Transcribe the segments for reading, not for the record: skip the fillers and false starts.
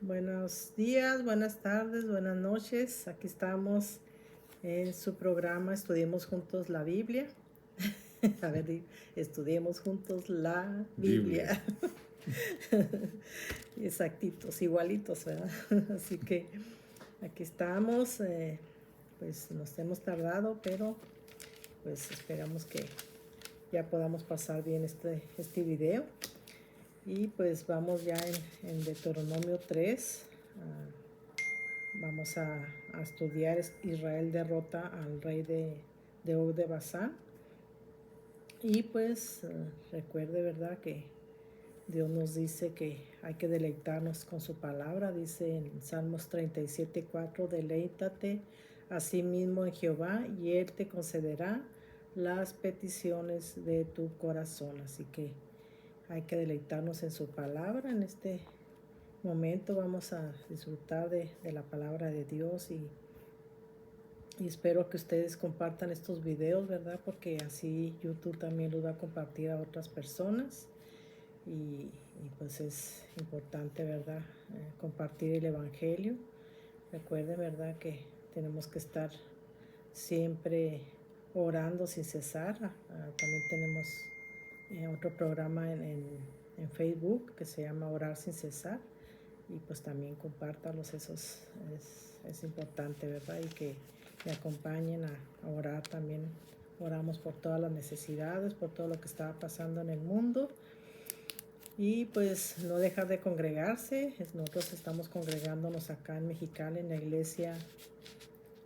Buenos días, buenas tardes, buenas noches. Aquí estamos en su programa Estudiemos Juntos la Biblia. A ver, estudiemos juntos la Biblia. Exactitos, igualitos, ¿verdad? Así que aquí estamos. Pues nos hemos tardado, pero pues esperamos que ya podamos pasar bien este video. Y pues vamos ya en Deuteronomio 3. Vamos a estudiar Israel derrota al rey de Og de Basán. Y pues recuerde, ¿verdad?, que Dios nos dice que hay que deleitarnos con su palabra. Dice en Salmos 37:4, deleítate a sí mismo en Jehová y Él te concederá las peticiones de tu corazón. Así que hay que deleitarnos en su palabra. En este momento vamos a disfrutar de la palabra de Dios y espero que ustedes compartan estos videos, ¿verdad? Porque así YouTube también los va a compartir a otras personas y pues es importante, ¿verdad? Compartir el Evangelio. Recuerden, ¿verdad?, que tenemos que estar siempre orando sin cesar. También tenemos otro programa en Facebook que se llama Orar sin cesar. Y pues también compártalos, es importante, ¿verdad? Y que me acompañen a orar también. Oramos por todas las necesidades, por todo lo que estaba pasando en el mundo. Y pues no dejar de congregarse. Nosotros estamos congregándonos acá en Mexicali, en la iglesia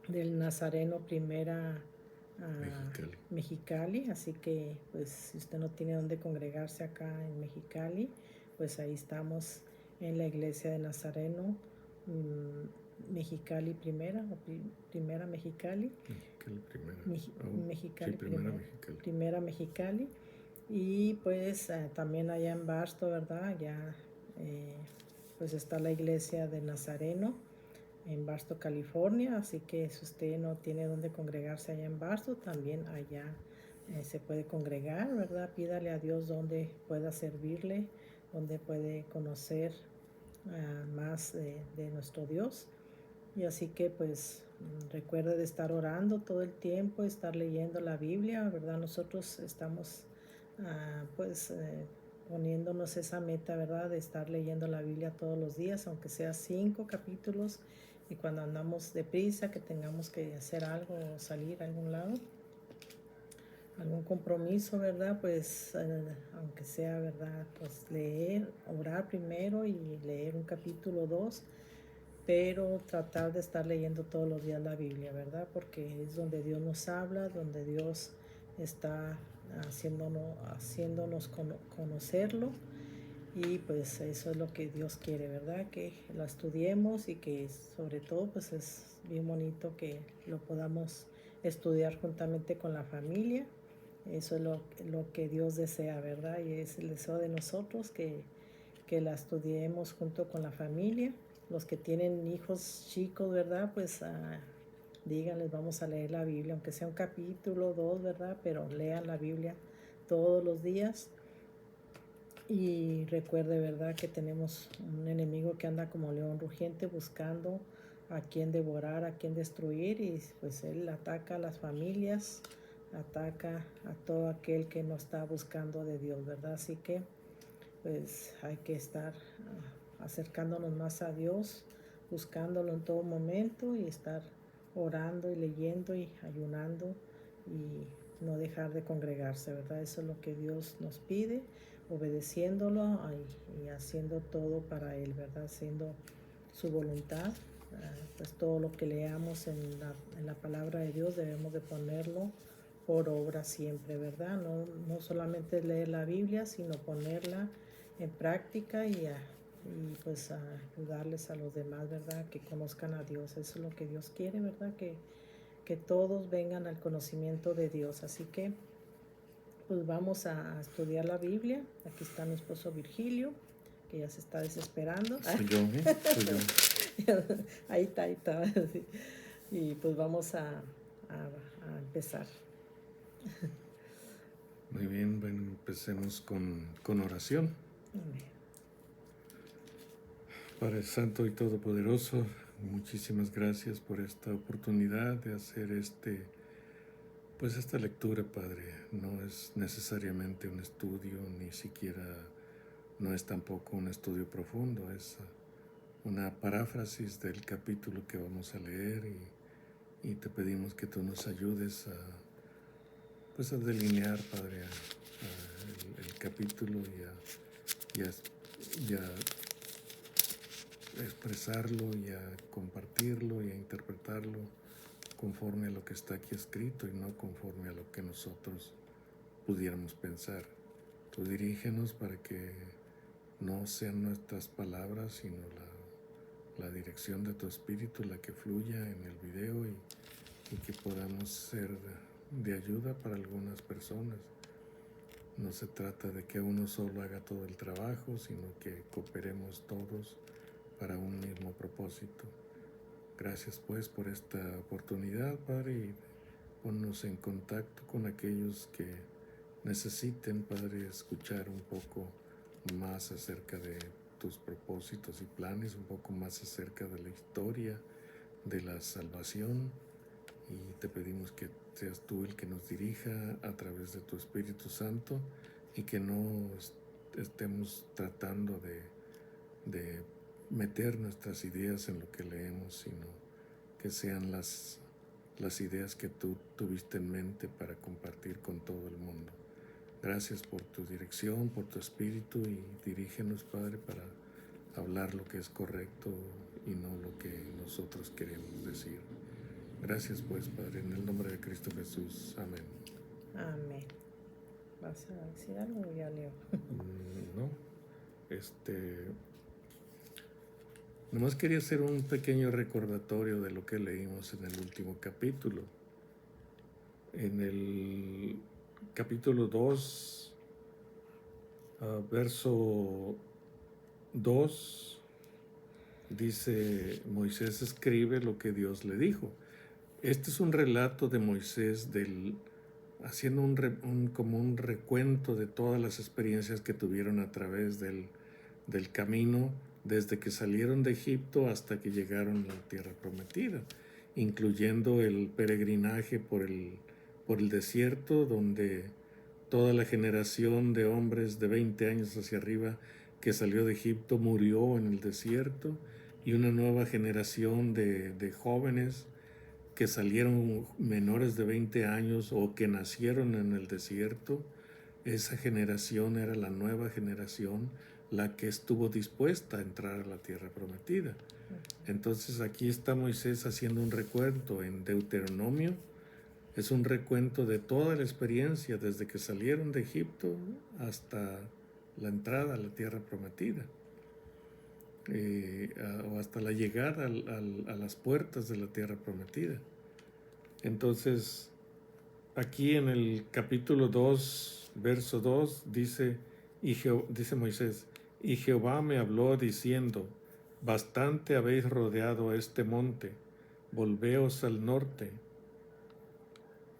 del Nazareno Primera Mexicali. Así que pues si usted no tiene dónde congregarse acá en Mexicali, pues ahí estamos en la iglesia de Nazareno Mexicali Primera o Primera Mexicali. Mexicali Primera Mexicali. Y pues también allá en Barstow, ¿verdad? Ya pues está la iglesia de Nazareno en Barstow, California. Así que si usted no tiene dónde congregarse allá en Barstow, también allá se puede congregar, ¿verdad? Pídale a Dios donde pueda servirle, donde puede conocer más de nuestro Dios. Y así que pues recuerde de estar orando todo el tiempo, estar leyendo la Biblia, ¿verdad? Nosotros estamos poniéndonos esa meta, ¿verdad?, de estar leyendo la Biblia todos los días, aunque sea 5 capítulos, y cuando andamos deprisa, que tengamos que hacer algo o salir a algún lado, algún compromiso, ¿verdad?, pues aunque sea, ¿verdad?, pues leer, orar primero y leer un capítulo 2, pero tratar de estar leyendo todos los días la Biblia, ¿verdad?, porque es donde Dios nos habla, donde Dios está haciéndonos conocerlo. Y pues eso es lo que Dios quiere, ¿verdad? Que la estudiemos y que sobre todo pues es bien bonito que lo podamos estudiar juntamente con la familia. Eso es lo que Dios desea, ¿verdad? Y es el deseo de nosotros que la estudiemos junto con la familia. Los que tienen hijos chicos, ¿verdad? Pues díganles, vamos a leer la Biblia, aunque sea un capítulo, 2, ¿verdad? Pero lean la Biblia todos los días. Y recuerde, ¿verdad?, que tenemos un enemigo que anda como león rugiente buscando a quien devorar, a quien destruir, y pues él ataca a las familias, ataca a todo aquel que no está buscando de Dios, ¿verdad? Así que pues hay que estar acercándonos más a Dios, buscándolo en todo momento y estar orando y leyendo y ayunando y no dejar de congregarse, ¿verdad? Eso es lo que Dios nos pide, obedeciéndolo y haciendo todo para Él, ¿verdad? Haciendo su voluntad. Pues todo lo que leamos en la palabra de Dios debemos de ponerlo por obra siempre, ¿verdad? No solamente leer la Biblia, sino ponerla en práctica y pues ayudarles a los demás, ¿verdad?, que conozcan a Dios. Eso es lo que Dios quiere, ¿verdad?, que todos vengan al conocimiento de Dios. Así que pues vamos a estudiar la Biblia. Aquí está mi esposo Virgilio, que ya se está desesperando. Soy yo. Ahí está. Y pues vamos a empezar. Muy bien, bueno, empecemos con oración. Amén. Padre Santo y Todopoderoso, muchísimas gracias por esta oportunidad de hacer pues esta lectura, Padre. No es necesariamente un estudio, ni siquiera no es tampoco un estudio profundo, es una paráfrasis del capítulo que vamos a leer y te pedimos que tú nos ayudes a delinear, Padre, el capítulo y a expresarlo y a compartirlo y a interpretarlo conforme a lo que está aquí escrito y no conforme a lo que nosotros pudiéramos pensar. Tú dirígenos para que no sean nuestras palabras, sino la dirección de tu Espíritu la que fluya en el video y que podamos ser de ayuda para algunas personas. No se trata de que uno solo haga todo el trabajo, sino que cooperemos todos para un mismo propósito. Gracias pues por esta oportunidad, Padre, y ponnos en contacto con aquellos que necesiten, Padre, escuchar un poco más acerca de tus propósitos y planes, un poco más acerca de la historia de la salvación, y te pedimos que seas tú el que nos dirija a través de tu Espíritu Santo y que no estemos tratando de meter nuestras ideas en lo que leemos, sino que sean las ideas que tú tuviste en mente para compartir con todo el mundo. Gracias por tu dirección, por tu Espíritu, y dirígenos, Padre, para hablar lo que es correcto y no lo que nosotros queremos decir. Gracias pues, Padre, en el nombre de Cristo Jesús. Amén. Amén. ¿Vas a decir algo o ya leo? No. Nomás quería hacer un pequeño recordatorio de lo que leímos en el último capítulo. En el capítulo 2, verso 2, dice: Moisés escribe lo que Dios le dijo. Este es un relato de Moisés haciendo como un recuento de todas las experiencias que tuvieron a través del camino, desde que salieron de Egipto hasta que llegaron a la tierra prometida, incluyendo el peregrinaje por el desierto, donde toda la generación de hombres de 20 años hacia arriba que salió de Egipto murió en el desierto, y una nueva generación de jóvenes que salieron menores de 20 años o que nacieron en el desierto. Esa generación era la nueva generación, la que estuvo dispuesta a entrar a la tierra prometida. Entonces aquí está Moisés haciendo un recuento en Deuteronomio. Es un recuento de toda la experiencia desde que salieron de Egipto hasta la entrada a la tierra prometida, o hasta la llegada a las puertas de la tierra prometida. Entonces, aquí en el capítulo 2, verso 2, dice Moisés: y Jehová me habló diciendo: bastante habéis rodeado este monte, volveos al norte.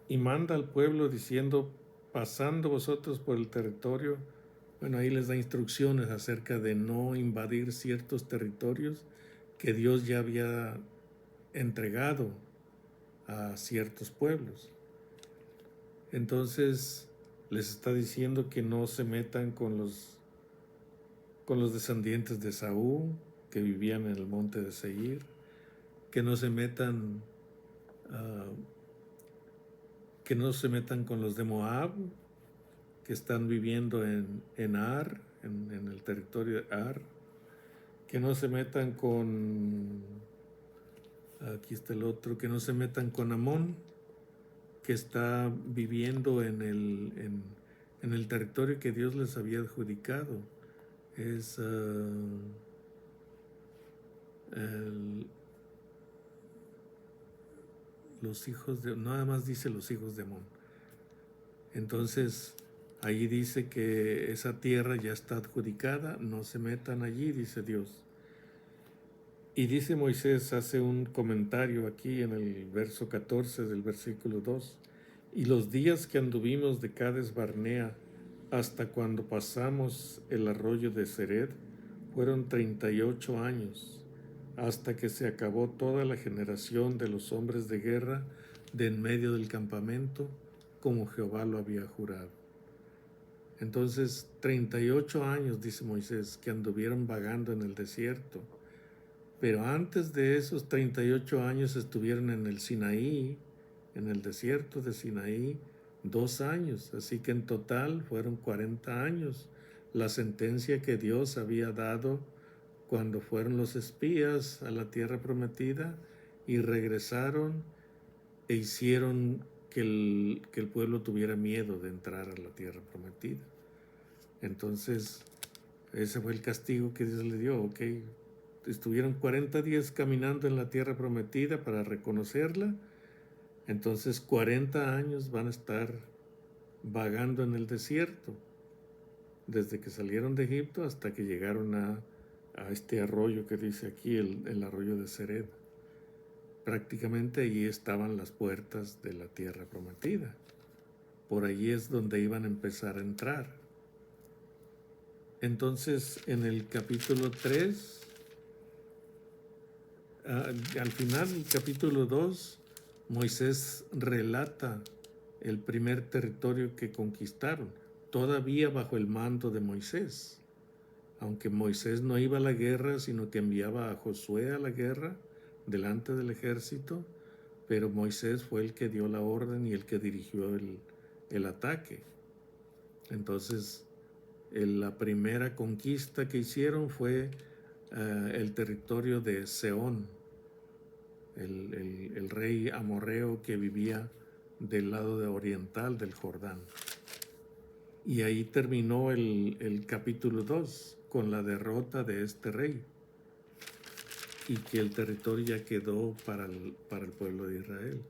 Y manda al pueblo diciendo: pasando vosotros por el territorio. Bueno, ahí les da instrucciones acerca de no invadir ciertos territorios que Dios ya había entregado a ciertos pueblos. Entonces les está diciendo que no se metan con los descendientes de Saúl que vivían en el monte de Seir, que no se metan con los de Moab, que están viviendo en Ar, en el territorio de Ar, que no se metan aquí está el otro, que no se metan con Amón, que está viviendo en el territorio que Dios les había adjudicado. Es los hijos de, nada más dice los hijos de Amón. Entonces ahí dice que esa tierra ya está adjudicada, no se metan allí, dice Dios. Y dice Moisés, hace un comentario aquí en el verso 14 del versículo 2: y los días que anduvimos de Cades Barnea hasta cuando pasamos el arroyo de Sered, Fueron 38 años hasta que se acabó toda la generación de los hombres de guerra de en medio del campamento, como Jehová lo había jurado. Entonces, 38 años, dice Moisés, que anduvieron vagando en el desierto. Pero antes de esos 38 años estuvieron en el Sinaí, en el desierto de Sinaí, 2 años. Así que en total fueron 40 años la sentencia que Dios había dado cuando fueron los espías a la tierra prometida y regresaron e hicieron que el pueblo tuviera miedo de entrar a la tierra prometida. Entonces, ese fue el castigo que Dios le dio. Ok, estuvieron 40 días caminando en la tierra prometida para reconocerla. Entonces 40 años van a estar vagando en el desierto, desde que salieron de Egipto hasta que llegaron a este arroyo que dice aquí, el arroyo de Zered. Prácticamente allí estaban las puertas de la tierra prometida. Por allí es donde iban a empezar a entrar. Entonces, en el capítulo 3, al final del capítulo 2, Moisés relata el primer territorio que conquistaron, todavía bajo el mando de Moisés. Aunque Moisés no iba a la guerra, sino que enviaba a Josué a la guerra delante del ejército, pero Moisés fue el que dio la orden y el que dirigió el ataque. Entonces, la primera conquista que hicieron fue el territorio de Sehón, el rey amorreo que vivía del lado oriental del Jordán. Y ahí terminó el capítulo 2 con la derrota de este rey y que el territorio ya quedó para el pueblo de Israel.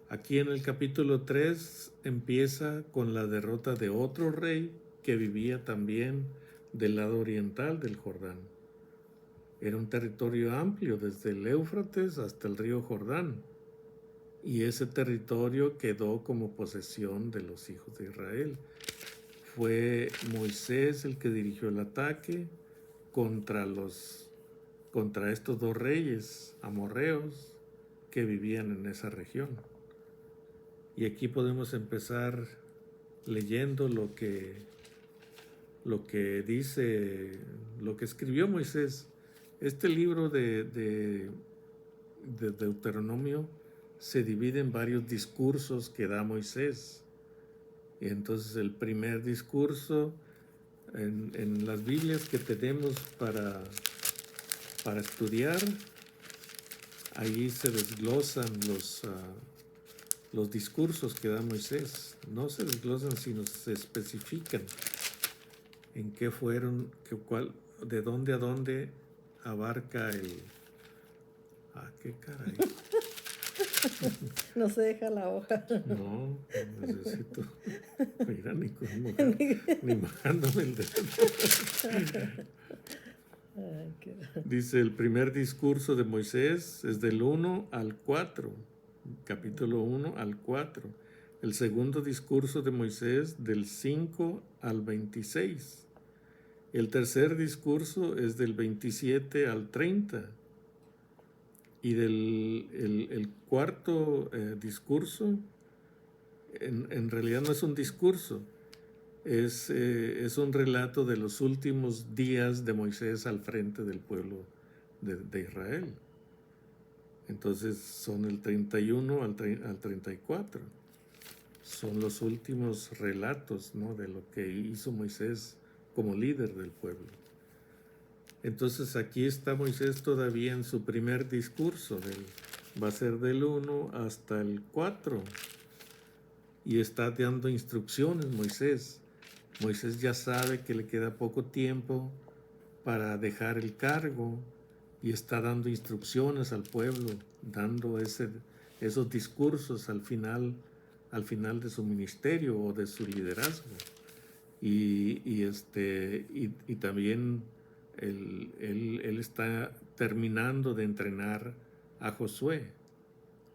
Aquí en el capítulo 3 empieza con la derrota de otro rey que vivía también del lado oriental del Jordán. Era un territorio amplio desde el Éufrates hasta el río Jordán, y ese territorio quedó como posesión de los hijos de Israel. Fue Moisés el que dirigió el ataque contra estos dos reyes amorreos que vivían en esa región. Y aquí podemos empezar leyendo lo que dice, lo que escribió Moisés. Este libro de Deuteronomio se divide en varios discursos que da Moisés. Y entonces el primer discurso, en las Biblias que tenemos para estudiar, ahí se desglosan los discursos que da Moisés. No se desglosan, sino se especifican en qué fueron, de dónde a dónde abarca ¿qué caray? No se deja la hoja. No, necesito. Mira, ni mojándome el dedo. Dice, el primer discurso de Moisés es del 1 al 4, capítulo 1 al 4. El segundo discurso de Moisés del 5 al 26. El tercer discurso es del 27 al 30. Y el cuarto discurso, en realidad no es un discurso, es un relato de los últimos días de Moisés al frente del pueblo de Israel. Entonces son el 31 al 34. Son los últimos relatos, ¿no?, de lo que hizo Moisés como líder del pueblo. Entonces aquí está Moisés todavía en su primer discurso, va a ser del 1 hasta el 4, y está dando instrucciones Moisés. Moisés ya sabe que le queda poco tiempo para dejar el cargo y está dando instrucciones al pueblo, dando esos discursos al final de su ministerio o de su liderazgo. Y también él está terminando de entrenar a Josué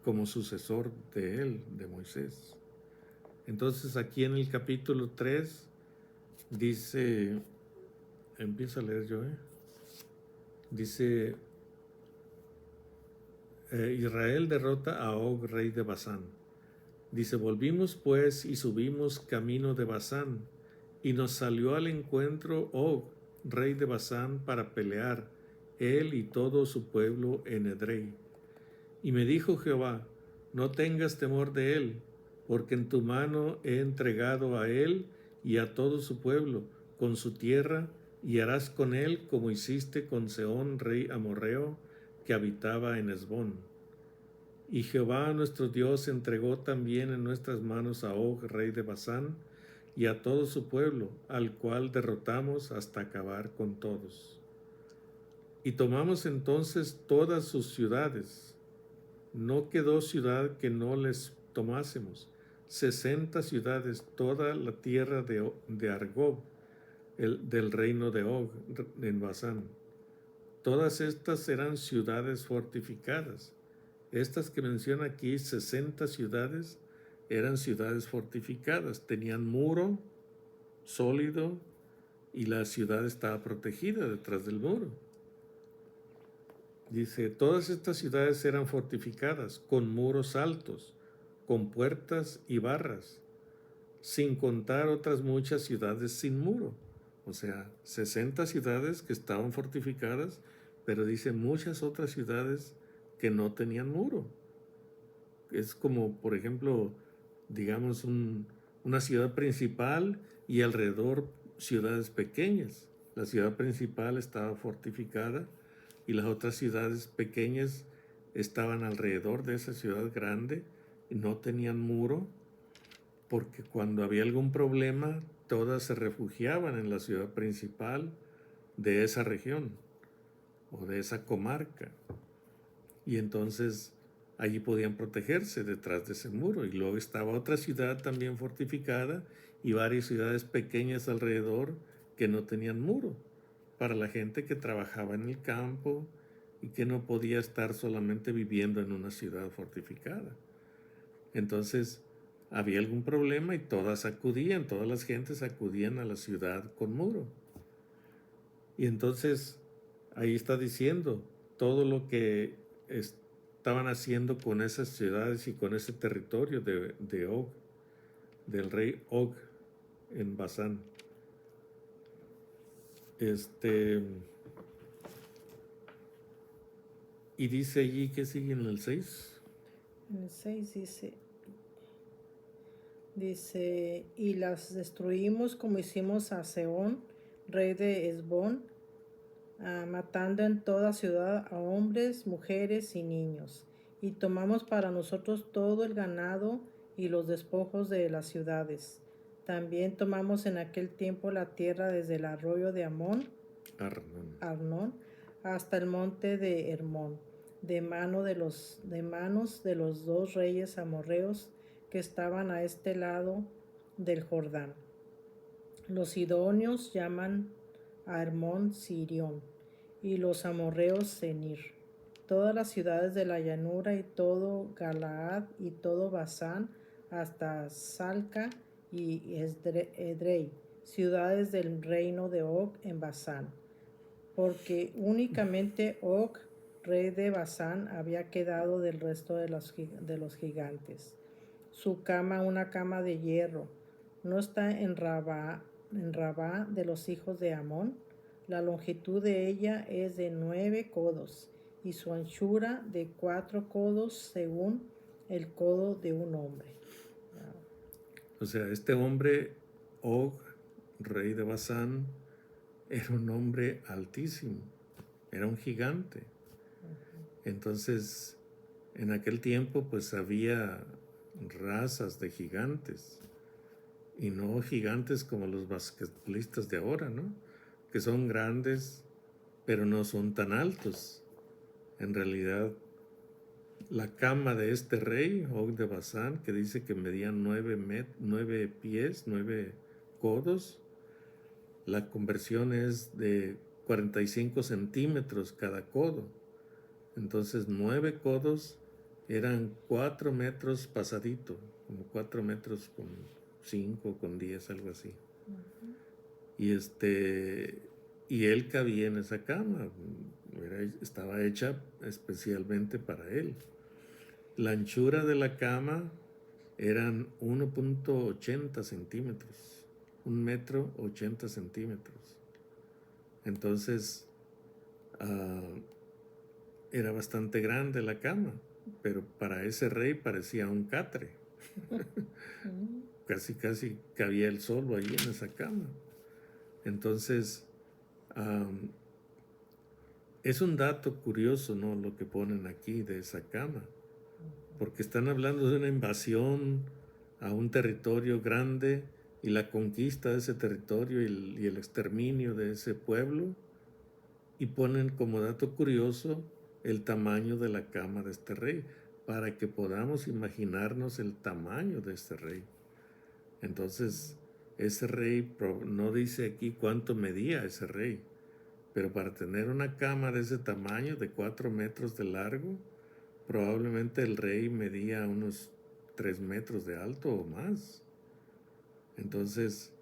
como sucesor de Moisés. Entonces aquí en el capítulo 3 dice, Empiezo a leer yo, Dice, Israel derrota a Og, rey de Basán. Dice, volvimos pues y subimos camino de Basán, y nos salió al encuentro Og, rey de Basán, para pelear, él y todo su pueblo en Edrei. Y me dijo Jehová, no tengas temor de él, porque en tu mano he entregado a él y a todo su pueblo, con su tierra, y harás con él como hiciste con Sehón, rey amorreo, que habitaba en Hesbón. Y Jehová nuestro Dios entregó también en nuestras manos a Og, rey de Basán, y a todo su pueblo, al cual derrotamos hasta acabar con todos. Y tomamos entonces todas sus ciudades. No quedó ciudad que no les tomásemos. 60 ciudades, toda la tierra de Argob, del reino de Og, en Basán. Todas estas eran ciudades fortificadas. Estas que menciona aquí, 60 ciudades, eran ciudades fortificadas. Tenían muro sólido y la ciudad estaba protegida detrás del muro. Dice, todas estas ciudades eran fortificadas, con muros altos, con puertas y barras, sin contar otras muchas ciudades sin muro. O sea, 60 ciudades que estaban fortificadas, pero dice muchas otras ciudades que no tenían muro. Es como, por ejemplo, digamos, una ciudad principal y alrededor ciudades pequeñas. La ciudad principal estaba fortificada y las otras ciudades pequeñas estaban alrededor de esa ciudad grande y no tenían muro, porque cuando había algún problema, todas se refugiaban en la ciudad principal de esa región o de esa comarca. Y entonces allí podían protegerse detrás de ese muro. Y luego estaba otra ciudad también fortificada y varias ciudades pequeñas alrededor que no tenían muro, para la gente que trabajaba en el campo y que no podía estar solamente viviendo en una ciudad fortificada. Entonces había algún problema y todas las gentes acudían a la ciudad con muro. Y entonces ahí está diciendo todo lo que estaban haciendo con esas ciudades y con ese territorio de Og, del rey Og en Basán. Y dice allí, ¿qué sigue en el 6? En el 6 dice, y las destruimos como hicimos a Sehón, rey de Hesbón, matando en toda ciudad a hombres, mujeres y niños. Y tomamos para nosotros todo el ganado y los despojos de las ciudades. También tomamos en aquel tiempo la tierra desde el arroyo de Arnón, hasta el monte de Hermón, de manos de los dos reyes amorreos que estaban a este lado del Jordán. Los sidonios llaman a Hermón Sirión, y los amorreos Senir. Todas las ciudades de la llanura y todo Galaad y todo Basán, hasta Salca y Edrei, ciudades del reino de Og en Basán. Porque únicamente Og, rey de Basán, había quedado del resto de los gigantes. Su cama, una cama de hierro, no está en Rabá de los hijos de Amón. La longitud de ella es de 9 codos y su anchura de 4 codos según el codo de un hombre. O sea, este hombre, Og, rey de Basán, era un hombre altísimo, era un gigante. Entonces, en aquel tiempo pues había razas de gigantes y no gigantes como los basquetbolistas de ahora, ¿no? Que son grandes pero no son tan altos. En realidad, la cama de este rey, Og de Basán, que dice que medían 9 pies, 9 codos, la conversión es de 45 centímetros cada codo. Entonces 9 codos eran 4 metros pasadito, como 4 metros con 5, con 10, algo así. Y y él cabía en esa cama. Estaba hecha especialmente para él. La anchura de la cama eran 1.80 centímetros, 1,80 centímetros. Entonces, era bastante grande la cama, pero para ese rey parecía un catre. Casi cabía él solo allí en esa cama. Entonces, es un dato curioso, ¿no?, lo que ponen aquí de esa cama, porque están hablando de una invasión a un territorio grande y la conquista de ese territorio y el exterminio de ese pueblo, y ponen como dato curioso el tamaño de la cama de este rey, para que podamos imaginarnos el tamaño de este rey. Entonces, ese rey, no dice aquí cuánto medía ese rey, pero para tener una cama de ese tamaño, de 4 metros de largo, probablemente el rey medía unos 3 metros de alto o más. Entonces,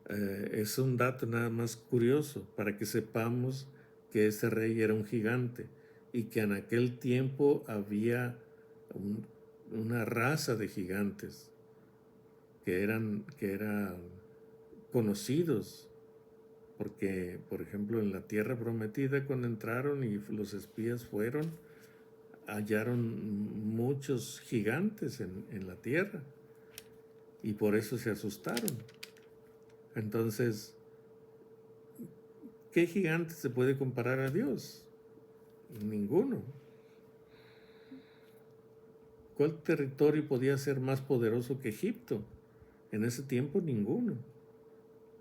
es un dato nada más curioso para que sepamos que ese rey era un gigante y que en aquel tiempo había una raza de gigantes que eran conocidos, porque, por ejemplo, en la tierra prometida, cuando entraron y los espías fueron, hallaron muchos gigantes en la tierra y por eso se asustaron. Entonces, ¿qué gigante se puede comparar a Dios? Ninguno. ¿Cuál territorio podía ser más poderoso que Egipto? En ese tiempo ninguno.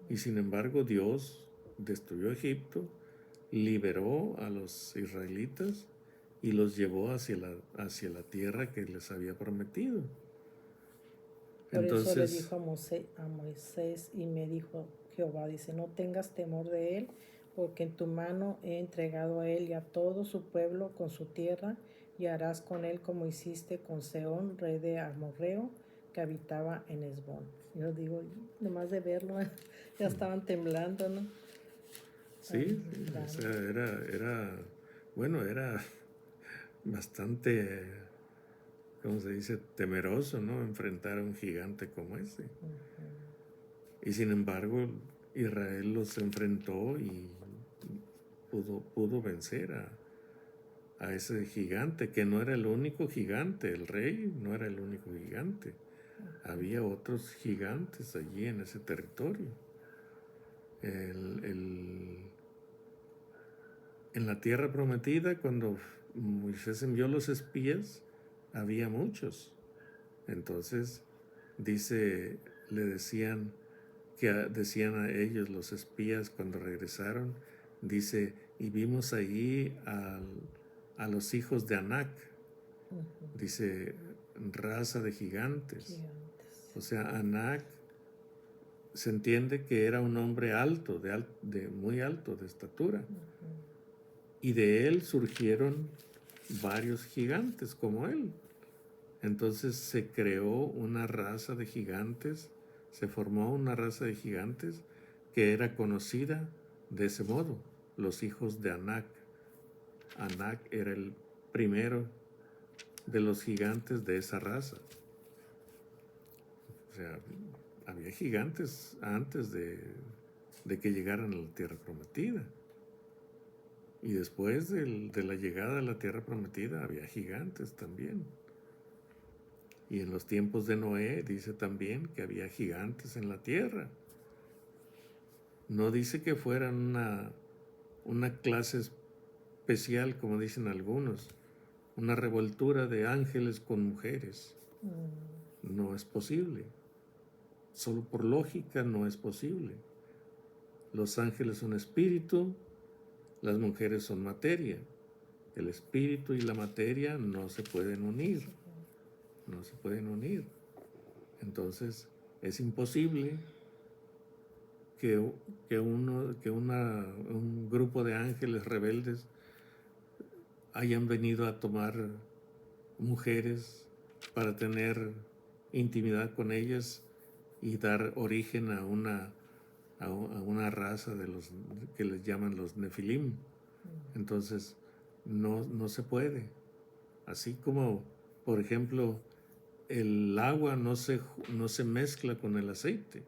Y sin embargo Dios destruyó Egipto, liberó a los israelitas y los llevó hacia la tierra que les había prometido. Por eso le dijo a Moisés, y me dijo Jehová, dice, no tengas temor de él, porque en tu mano he entregado a él y a todo su pueblo con su tierra, y harás con él como hiciste con Sehón, rey de Amorreo, que habitaba en Hesbón. Yo digo, nomás de verlo, ya estaban temblando, ¿no? Sí, o sea, era bastante, ¿cómo se dice?, temeroso, ¿no?, enfrentar a un gigante como ese. Y sin embargo, Israel los enfrentó y pudo vencer a ese gigante, que no era el único gigante. El rey no era el único gigante. Había otros gigantes allí en ese territorio. En la tierra prometida, cuando Moisés envió los espías, había muchos. Entonces, decían a ellos los espías cuando regresaron, dice, y vimos allí a los hijos de Anac, dice, raza de gigantes. O sea, Anac se entiende que era un hombre alto, muy alto de estatura. Y de él surgieron varios gigantes como él. Entonces se creó una raza de gigantes, se formó una raza de gigantes que era conocida de ese modo, los hijos de Anac. Anac era el primero de los gigantes de esa raza. O sea, había gigantes antes de que llegaran a la tierra prometida. Y después de la llegada a la tierra prometida había gigantes también. Y en los tiempos de Noé dice también que había gigantes en la tierra. No dice que fueran una clase especial, como dicen algunos, una revoltura de ángeles con mujeres. No es posible. Solo por lógica no es posible. Los ángeles son espíritu, las mujeres son materia. El espíritu y la materia no se pueden unir. No se pueden unir. Entonces, es imposible que un grupo de ángeles rebeldes hayan venido a tomar mujeres para tener intimidad con ellas y dar origen a a una raza de los que les llaman los nefilim. Entonces, no se puede. Así como, por ejemplo, el agua no se mezcla con el aceite.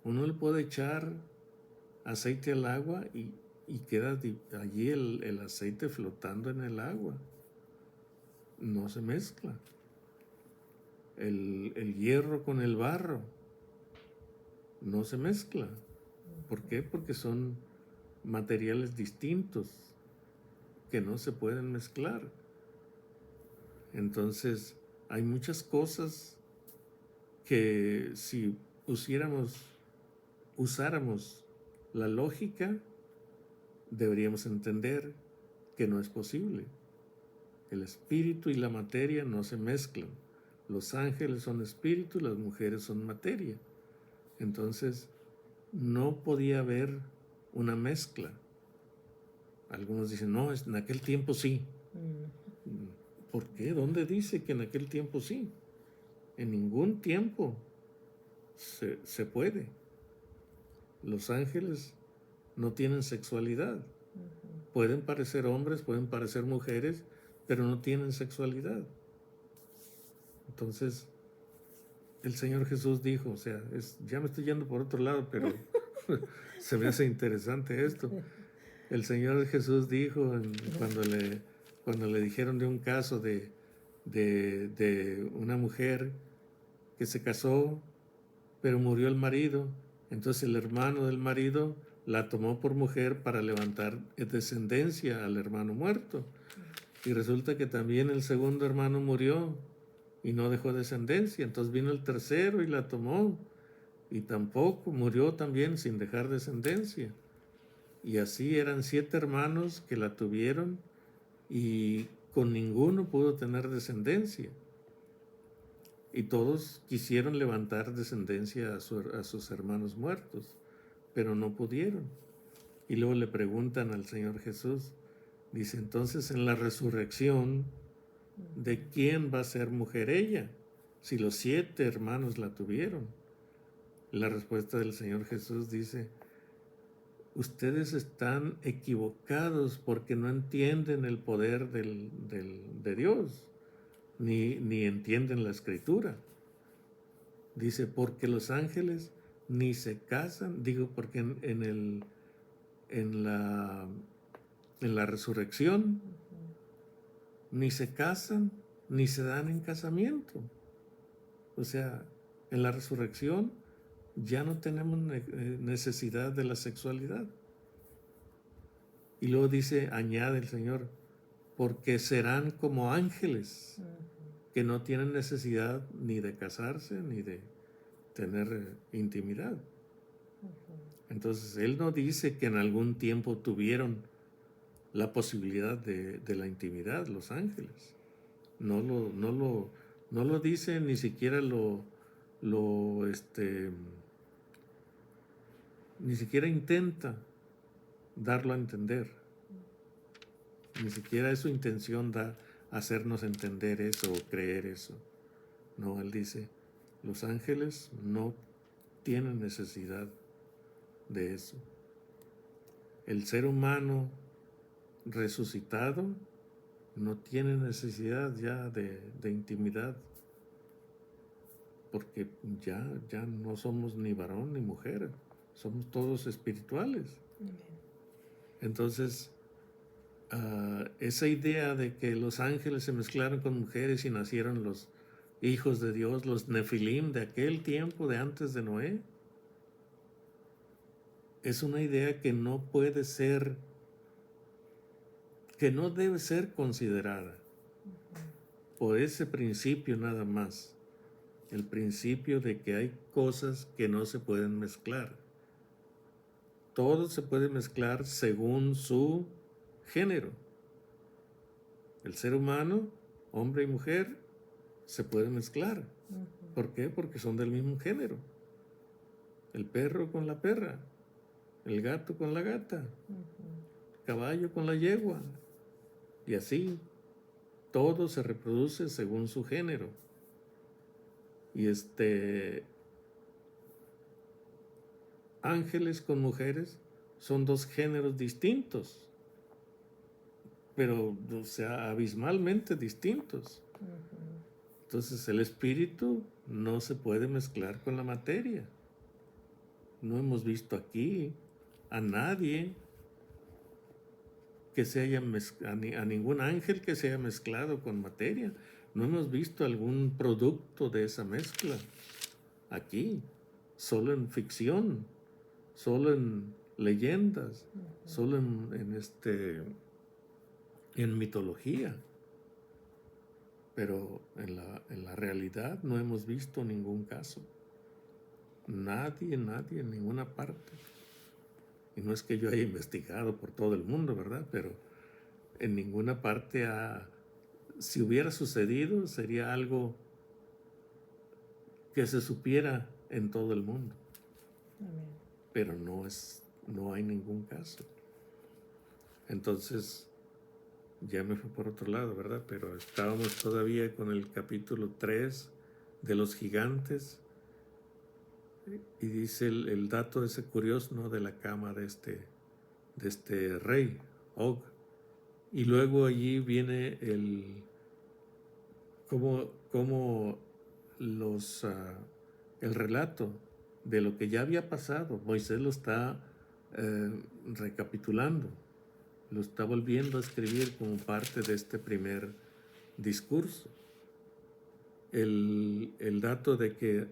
Uno le puede echar aceite al agua y queda allí el aceite flotando en el agua. No se mezcla. El hierro con el barro no se mezcla. ¿Por qué? Porque son materiales distintos que no se pueden mezclar. Entonces, hay muchas cosas que si usáramos la lógica, deberíamos entender que no es posible. El espíritu y la materia no se mezclan. Los ángeles son espíritu, las mujeres son materia. Entonces, no podía haber una mezcla. Algunos dicen, no, en aquel tiempo sí. ¿Por qué? ¿Dónde dice que en aquel tiempo sí? En ningún tiempo se puede. Los ángeles no tienen sexualidad. Pueden parecer hombres, pueden parecer mujeres, pero no tienen sexualidad. Entonces, el Señor Jesús dijo, o sea, ya me estoy yendo por otro lado, pero se me hace interesante esto. El Señor Jesús dijo cuando le dijeron de un caso de una mujer que se casó, pero murió el marido. Entonces el hermano del marido la tomó por mujer para levantar descendencia al hermano muerto. Y resulta que también el segundo hermano murió y no dejó descendencia. Entonces vino el tercero y la tomó y tampoco murió también sin dejar descendencia. Y así eran 7 hermanos que la tuvieron y con ninguno pudo tener descendencia. Y todos quisieron levantar descendencia a sus hermanos muertos, pero no pudieron. Y luego le preguntan al Señor Jesús, dice, entonces en la resurrección, ¿de quién va a ser mujer ella? Si los 7 hermanos la tuvieron. La respuesta del Señor Jesús dice, ustedes están equivocados porque no entienden el poder de Dios, ni entienden la Escritura. Dice, porque los ángeles ni se casan, digo, porque en la resurrección ni se casan, ni se dan en casamiento. O sea, en la resurrección ya no tenemos necesidad de la sexualidad. Y luego dice, añade el Señor, porque serán como ángeles que no tienen necesidad ni de casarse ni de tener intimidad. Entonces, Él no dice que en algún tiempo tuvieron la posibilidad de la intimidad, los ángeles. No lo dice, ni siquiera ni siquiera intenta darlo a entender. Ni siquiera es su intención hacernos entender eso o creer eso. No, Él dice, los ángeles no tienen necesidad de eso. El ser humano resucitado no tiene necesidad ya de intimidad, porque ya no somos ni varón ni mujer, somos todos espirituales. Entonces, esa idea de que los ángeles se mezclaron con mujeres y nacieron los hijos de Dios, los nefilim de aquel tiempo, de antes de Noé, es una idea que no puede ser, que no debe ser considerada por ese principio nada más, el principio de que hay cosas que no se pueden mezclar. Todo se puede mezclar según su género. El ser humano, hombre y mujer, se puede mezclar. ¿Por qué? Porque son del mismo género. El perro con la perra, el gato con la gata, el caballo con la yegua, y así todo se reproduce según su género. Y ángeles con mujeres son dos géneros distintos, pero, o sea, abismalmente distintos. Entonces el espíritu no se puede mezclar con la materia. No hemos visto aquí a nadie que se haya a ningún ángel que se haya mezclado con materia. No hemos visto algún producto de esa mezcla aquí, solo en ficción, solo en leyendas, solo en mitología. Pero en la realidad no hemos visto ningún caso. Nadie en ninguna parte. Y no es que yo haya investigado por todo el mundo, ¿verdad? Pero en ninguna parte si hubiera sucedido, sería algo que se supiera en todo el mundo. Amén. Pero no hay ningún caso. Entonces, ya me fui por otro lado, ¿verdad? Pero estábamos todavía con el capítulo 3 de los gigantes. Y dice el dato ese curioso, ¿no? De la cama de este rey, Og. Y luego allí viene como el relato de lo que ya había pasado. Moisés lo está recapitulando, lo está volviendo a escribir como parte de este primer discurso. El dato de que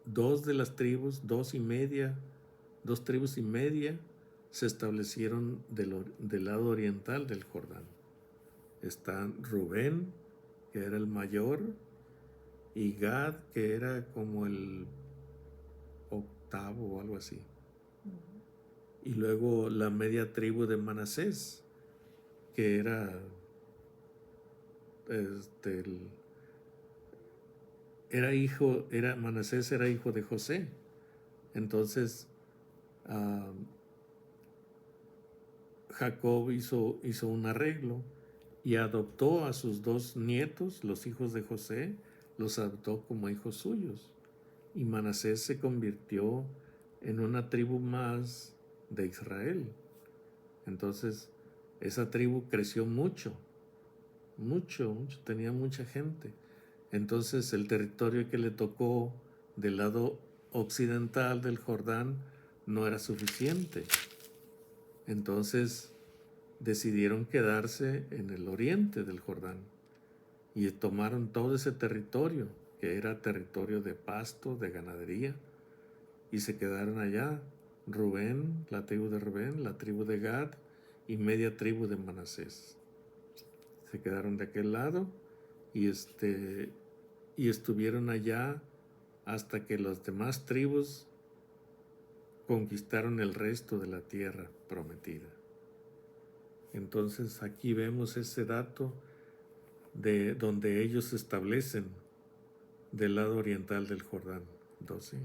dos tribus y media, se establecieron del lado oriental del Jordán. Están Rubén, que era el mayor, y Gad, que era como el octavo o algo así. Y luego la media tribu de Manasés, que era Manasés era hijo de José. Entonces Jacob hizo un arreglo y adoptó a sus dos nietos, los hijos de José, los adoptó como hijos suyos. Y Manasés se convirtió en una tribu más de Israel. Entonces, esa tribu creció mucho, tenía mucha gente. Entonces, el territorio que le tocó del lado occidental del Jordán no era suficiente. Entonces, decidieron quedarse en el oriente del Jordán y tomaron todo ese territorio, que era territorio de pasto, de ganadería, y se quedaron allá. Rubén, la tribu de Rubén, la tribu de Gad y media tribu de Manasés. Se quedaron de aquel lado y estuvieron allá hasta que las demás tribus conquistaron el resto de la tierra prometida. Entonces aquí vemos ese dato de donde ellos se establecen del lado oriental del Jordán. 12.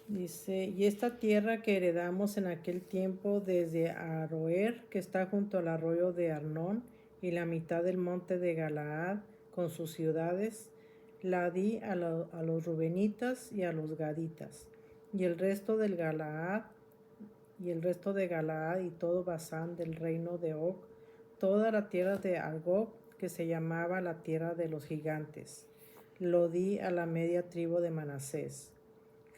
Dice, y esta tierra que heredamos en aquel tiempo desde Aroer, que está junto al arroyo de Arnón, y la mitad del monte de Galaad, con sus ciudades, la di a los rubenitas y a los gaditas, y el resto de Galaad y todo Basán del reino de Og, toda la tierra de Argob, que se llamaba la tierra de los gigantes, lo di a la media tribu de Manasés.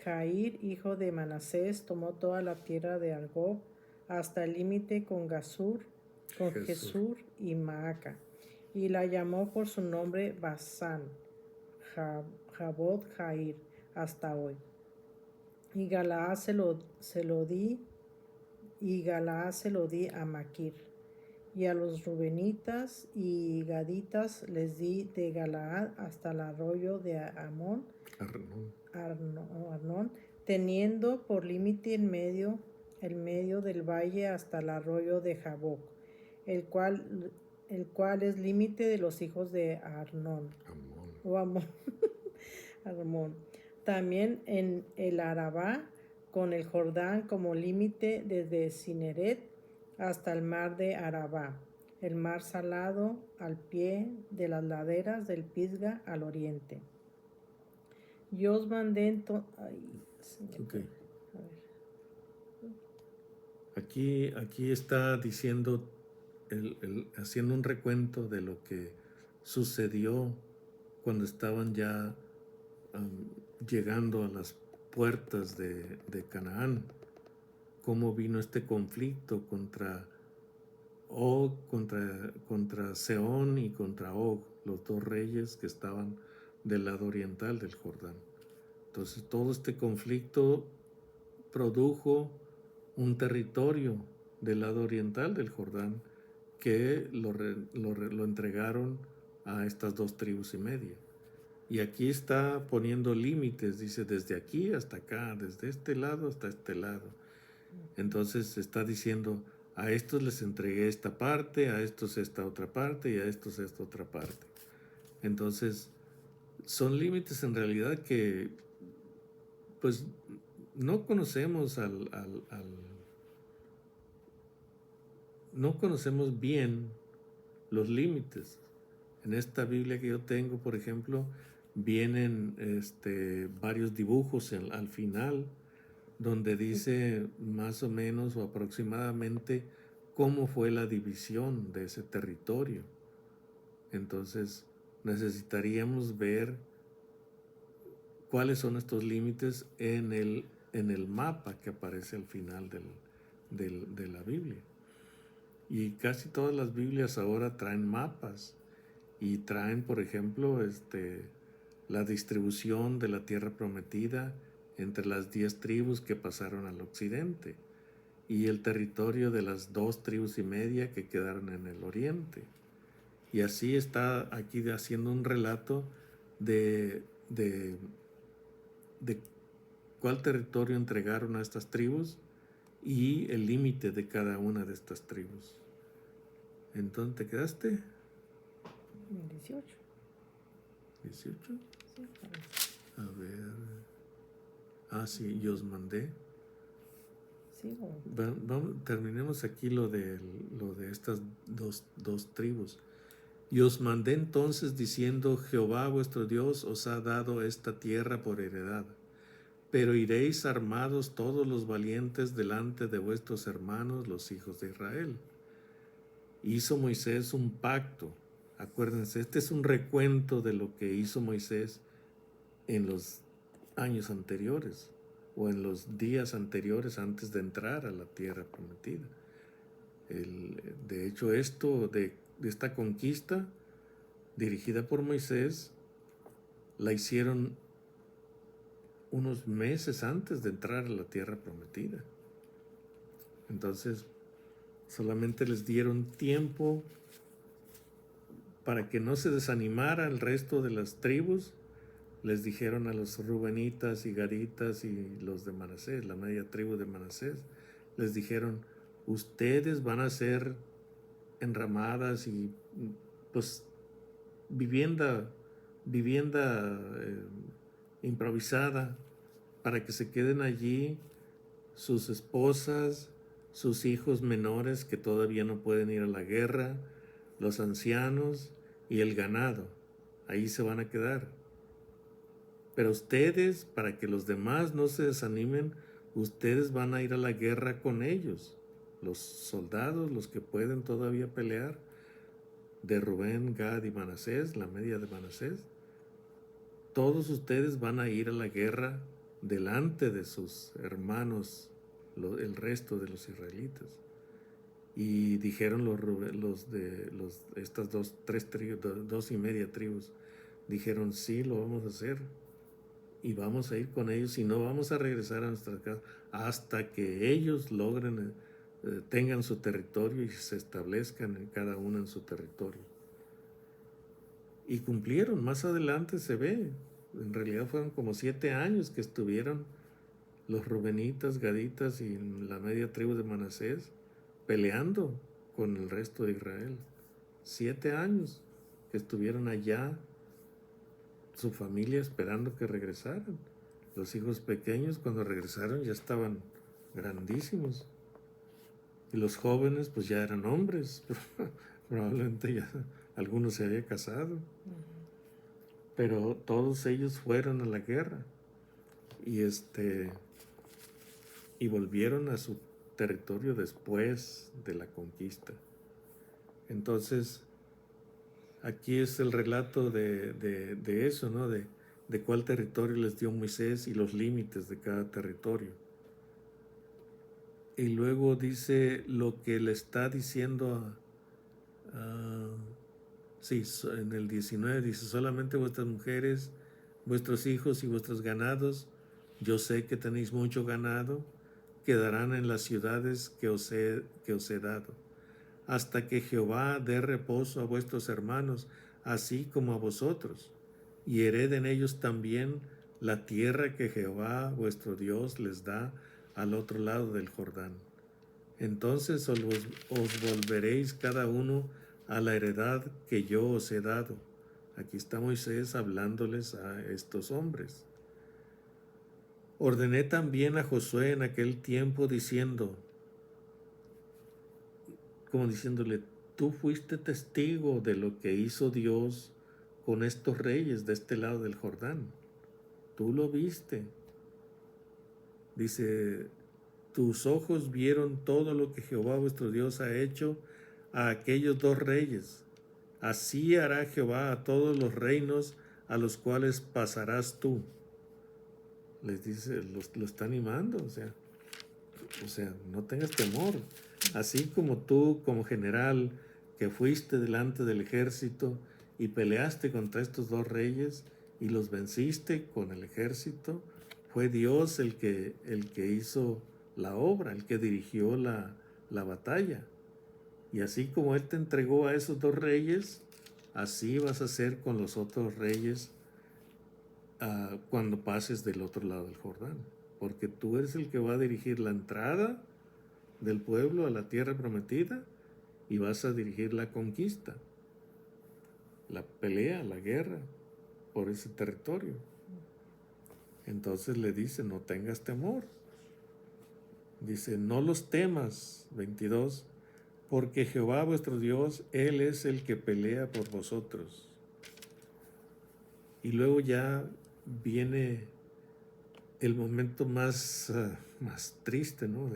Jair, hijo de Manasés, tomó toda la tierra de Argob hasta el límite con Gesur y Maaca, y la llamó por su nombre Basán, Jabot Jair, hasta hoy. Y Galaad se lo di a Maquir. Y a los rubenitas y gaditas les di de Galaad hasta el arroyo de Arnón, teniendo por límite el medio del valle hasta el arroyo de Jaboc, el cual es límite de los hijos de Arnón. Amón. También en el Arabá, con el Jordán como límite desde Cineret hasta el mar de Arabá, el mar salado al pie de las laderas del Pisga al oriente. Yo os mandé Aquí está diciendo, haciendo un recuento de lo que sucedió cuando estaban ya llegando a las puertas de Canaán, cómo vino este conflicto contra Og, contra Sehón y contra Og, los dos reyes que estaban del lado oriental del Jordán. Entonces todo este conflicto produjo un territorio del lado oriental del Jordán que lo entregaron a estas 2,5 tribus. Y aquí está poniendo límites, dice desde aquí hasta acá, desde este lado hasta este lado. Entonces está diciendo, a estos les entregué esta parte, a estos esta otra parte y a estos esta otra parte. Entonces son límites en realidad que pues no conocemos no conocemos bien los límites. En esta Biblia que yo tengo, por ejemplo, vienen varios dibujos al final donde dice más o menos o aproximadamente cómo fue la división de ese territorio. Entonces necesitaríamos ver cuáles son estos límites en el mapa que aparece al final de la Biblia. Y casi todas las Biblias ahora traen mapas y traen, por ejemplo, la distribución de la tierra prometida entre las 10 tribus que pasaron al occidente y el territorio de las 2,5 tribus que quedaron en el oriente. Y así está aquí haciendo un relato de cuál territorio entregaron a estas tribus y el límite de cada una de estas tribus. ¿Entonces te quedaste? 18. ¿18? Sí, parece. A ver. Sí, y os mandé. Sí, Terminemos aquí lo de estas dos tribus. Y os mandé entonces diciendo, Jehová vuestro Dios os ha dado esta tierra por heredad. Pero iréis armados todos los valientes delante de vuestros hermanos, los hijos de Israel. Hizo Moisés un pacto. Acuérdense, este es un recuento de lo que hizo Moisés en los años anteriores o en los días anteriores antes de entrar a la tierra prometida. De hecho, de esta conquista dirigida por Moisés la hicieron unos meses antes de entrar a la tierra prometida. Entonces, solamente les dieron tiempo para que no se desanimara el resto de las tribus. Les dijeron a los rubenitas y gaditas y los de Manasés, la media tribu de Manasés, les dijeron, ustedes van a ser enramadas y pues vivienda improvisada para que se queden allí sus esposas, sus hijos menores que todavía no pueden ir a la guerra, los ancianos y el ganado. Ahí se van a quedar. Pero ustedes, para que los demás no se desanimen, ustedes van a ir a la guerra con ellos. Los soldados, los que pueden todavía pelear, de Rubén, Gad y Manasés, la media de Manasés, todos ustedes van a ir a la guerra delante de sus hermanos, el resto de los israelitas. Y dijeron estas 2,5 tribus, dijeron, sí, lo vamos a hacer. Y vamos a ir con ellos y no vamos a regresar a nuestra casa hasta que ellos logren, tengan su territorio y se establezcan en cada uno en su territorio. Y cumplieron, más adelante se ve, en realidad fueron como 7 años que estuvieron los rubenitas, gaditas y la media tribu de Manasés peleando con el resto de Israel. 7 años que estuvieron allá, su familia esperando que regresaran. Los hijos pequeños cuando regresaron ya estaban grandísimos. Y los jóvenes pues ya eran hombres, probablemente ya algunos se habían casado. Pero todos ellos fueron a la guerra y volvieron a su territorio después de la conquista. Entonces, aquí es el relato de eso, ¿no? De cuál territorio les dio Moisés y los límites de cada territorio. Y luego dice lo que le está diciendo sí, en el 19 dice, solamente vuestras mujeres, vuestros hijos y vuestros ganados, yo sé que tenéis mucho ganado, quedarán en las ciudades que os he dado, hasta que Jehová dé reposo a vuestros hermanos, así como a vosotros, y hereden ellos también la tierra que Jehová vuestro Dios les da al otro lado del Jordán. Entonces os volveréis cada uno a la heredad que yo os he dado. Aquí está Moisés hablándoles a estos hombres. Ordené también a Josué en aquel tiempo como diciéndole, tú fuiste testigo de lo que hizo Dios con estos reyes de este lado del Jordán. Tú lo viste. Dice, tus ojos vieron todo lo que Jehová vuestro Dios ha hecho a aquellos dos reyes. Así hará Jehová a todos los reinos a los cuales pasarás tú. Les dice, lo está animando, o sea, no tengas temor. Así como tú, como general, que fuiste delante del ejército y peleaste contra estos dos reyes y los venciste con el ejército, fue Dios el que hizo la obra, el que dirigió la batalla. Y así como Él te entregó a esos dos reyes, así vas a hacer con los otros reyes cuando pases del otro lado del Jordán. Porque tú eres el que va a dirigir la entrada del pueblo a la tierra prometida y vas a dirigir la conquista, la pelea, la guerra por ese territorio. Entonces le dice, no tengas temor. Dice, no los temas, 22, porque Jehová vuestro Dios, Él es el que pelea por vosotros. Y luego ya viene el momento más triste, ¿no?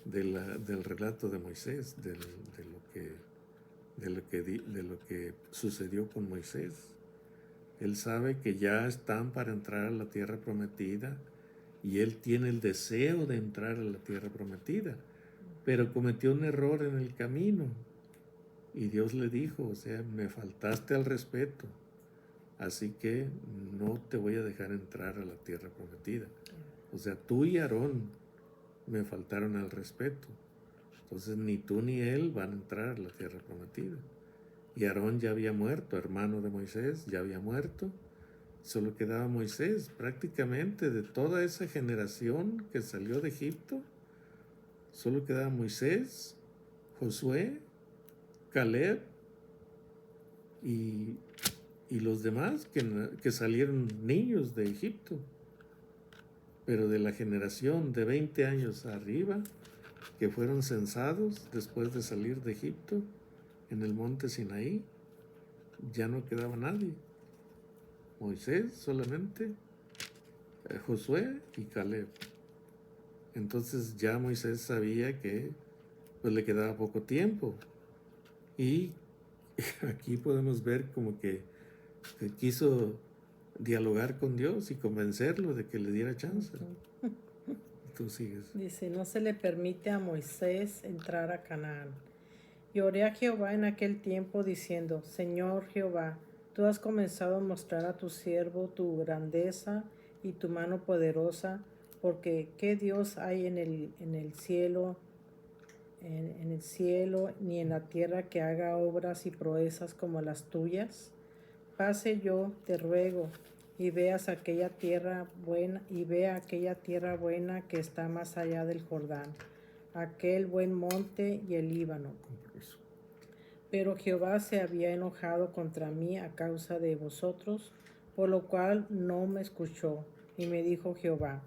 del relato de Moisés, de lo que sucedió con Moisés. Él sabe que ya están para entrar a la tierra prometida y él tiene el deseo de entrar a la tierra prometida, pero cometió un error en el camino y Dios le dijo, o sea, me faltaste al respeto, así que no te voy a dejar entrar a la tierra prometida. O sea, tú y Aarón me faltaron al respeto, entonces ni tú ni él van a entrar a la tierra prometida. Y Aarón ya había muerto, hermano de Moisés, ya había muerto. Solo quedaba Moisés, prácticamente de toda esa generación que salió de Egipto. Solo quedaba Moisés, Josué, Caleb y los demás que salieron niños de Egipto. Pero de la generación de 20 años arriba, que fueron censados después de salir de Egipto, en el monte Sinaí, ya no quedaba nadie. Moisés solamente, Josué y Caleb. Entonces ya Moisés sabía que pues le quedaba poco tiempo. Y aquí podemos ver como que quiso dialogar con Dios y convencerlo de que le diera chance. Tú sigues. Dice, no se le permite a Moisés entrar a Canaán. Y oré a Jehová en aquel tiempo diciendo, Señor Jehová, tú has comenzado a mostrar a tu siervo tu grandeza y tu mano poderosa, porque ¿qué Dios hay en el cielo, ni en la tierra que haga obras y proezas como las tuyas? Pase yo, te ruego, y veas aquella tierra buena, y vea aquella tierra buena que está más allá del Jordán, aquel buen monte y el Líbano. Pero Jehová se había enojado contra mí a causa de vosotros, por lo cual no me escuchó. Y me dijo Jehová,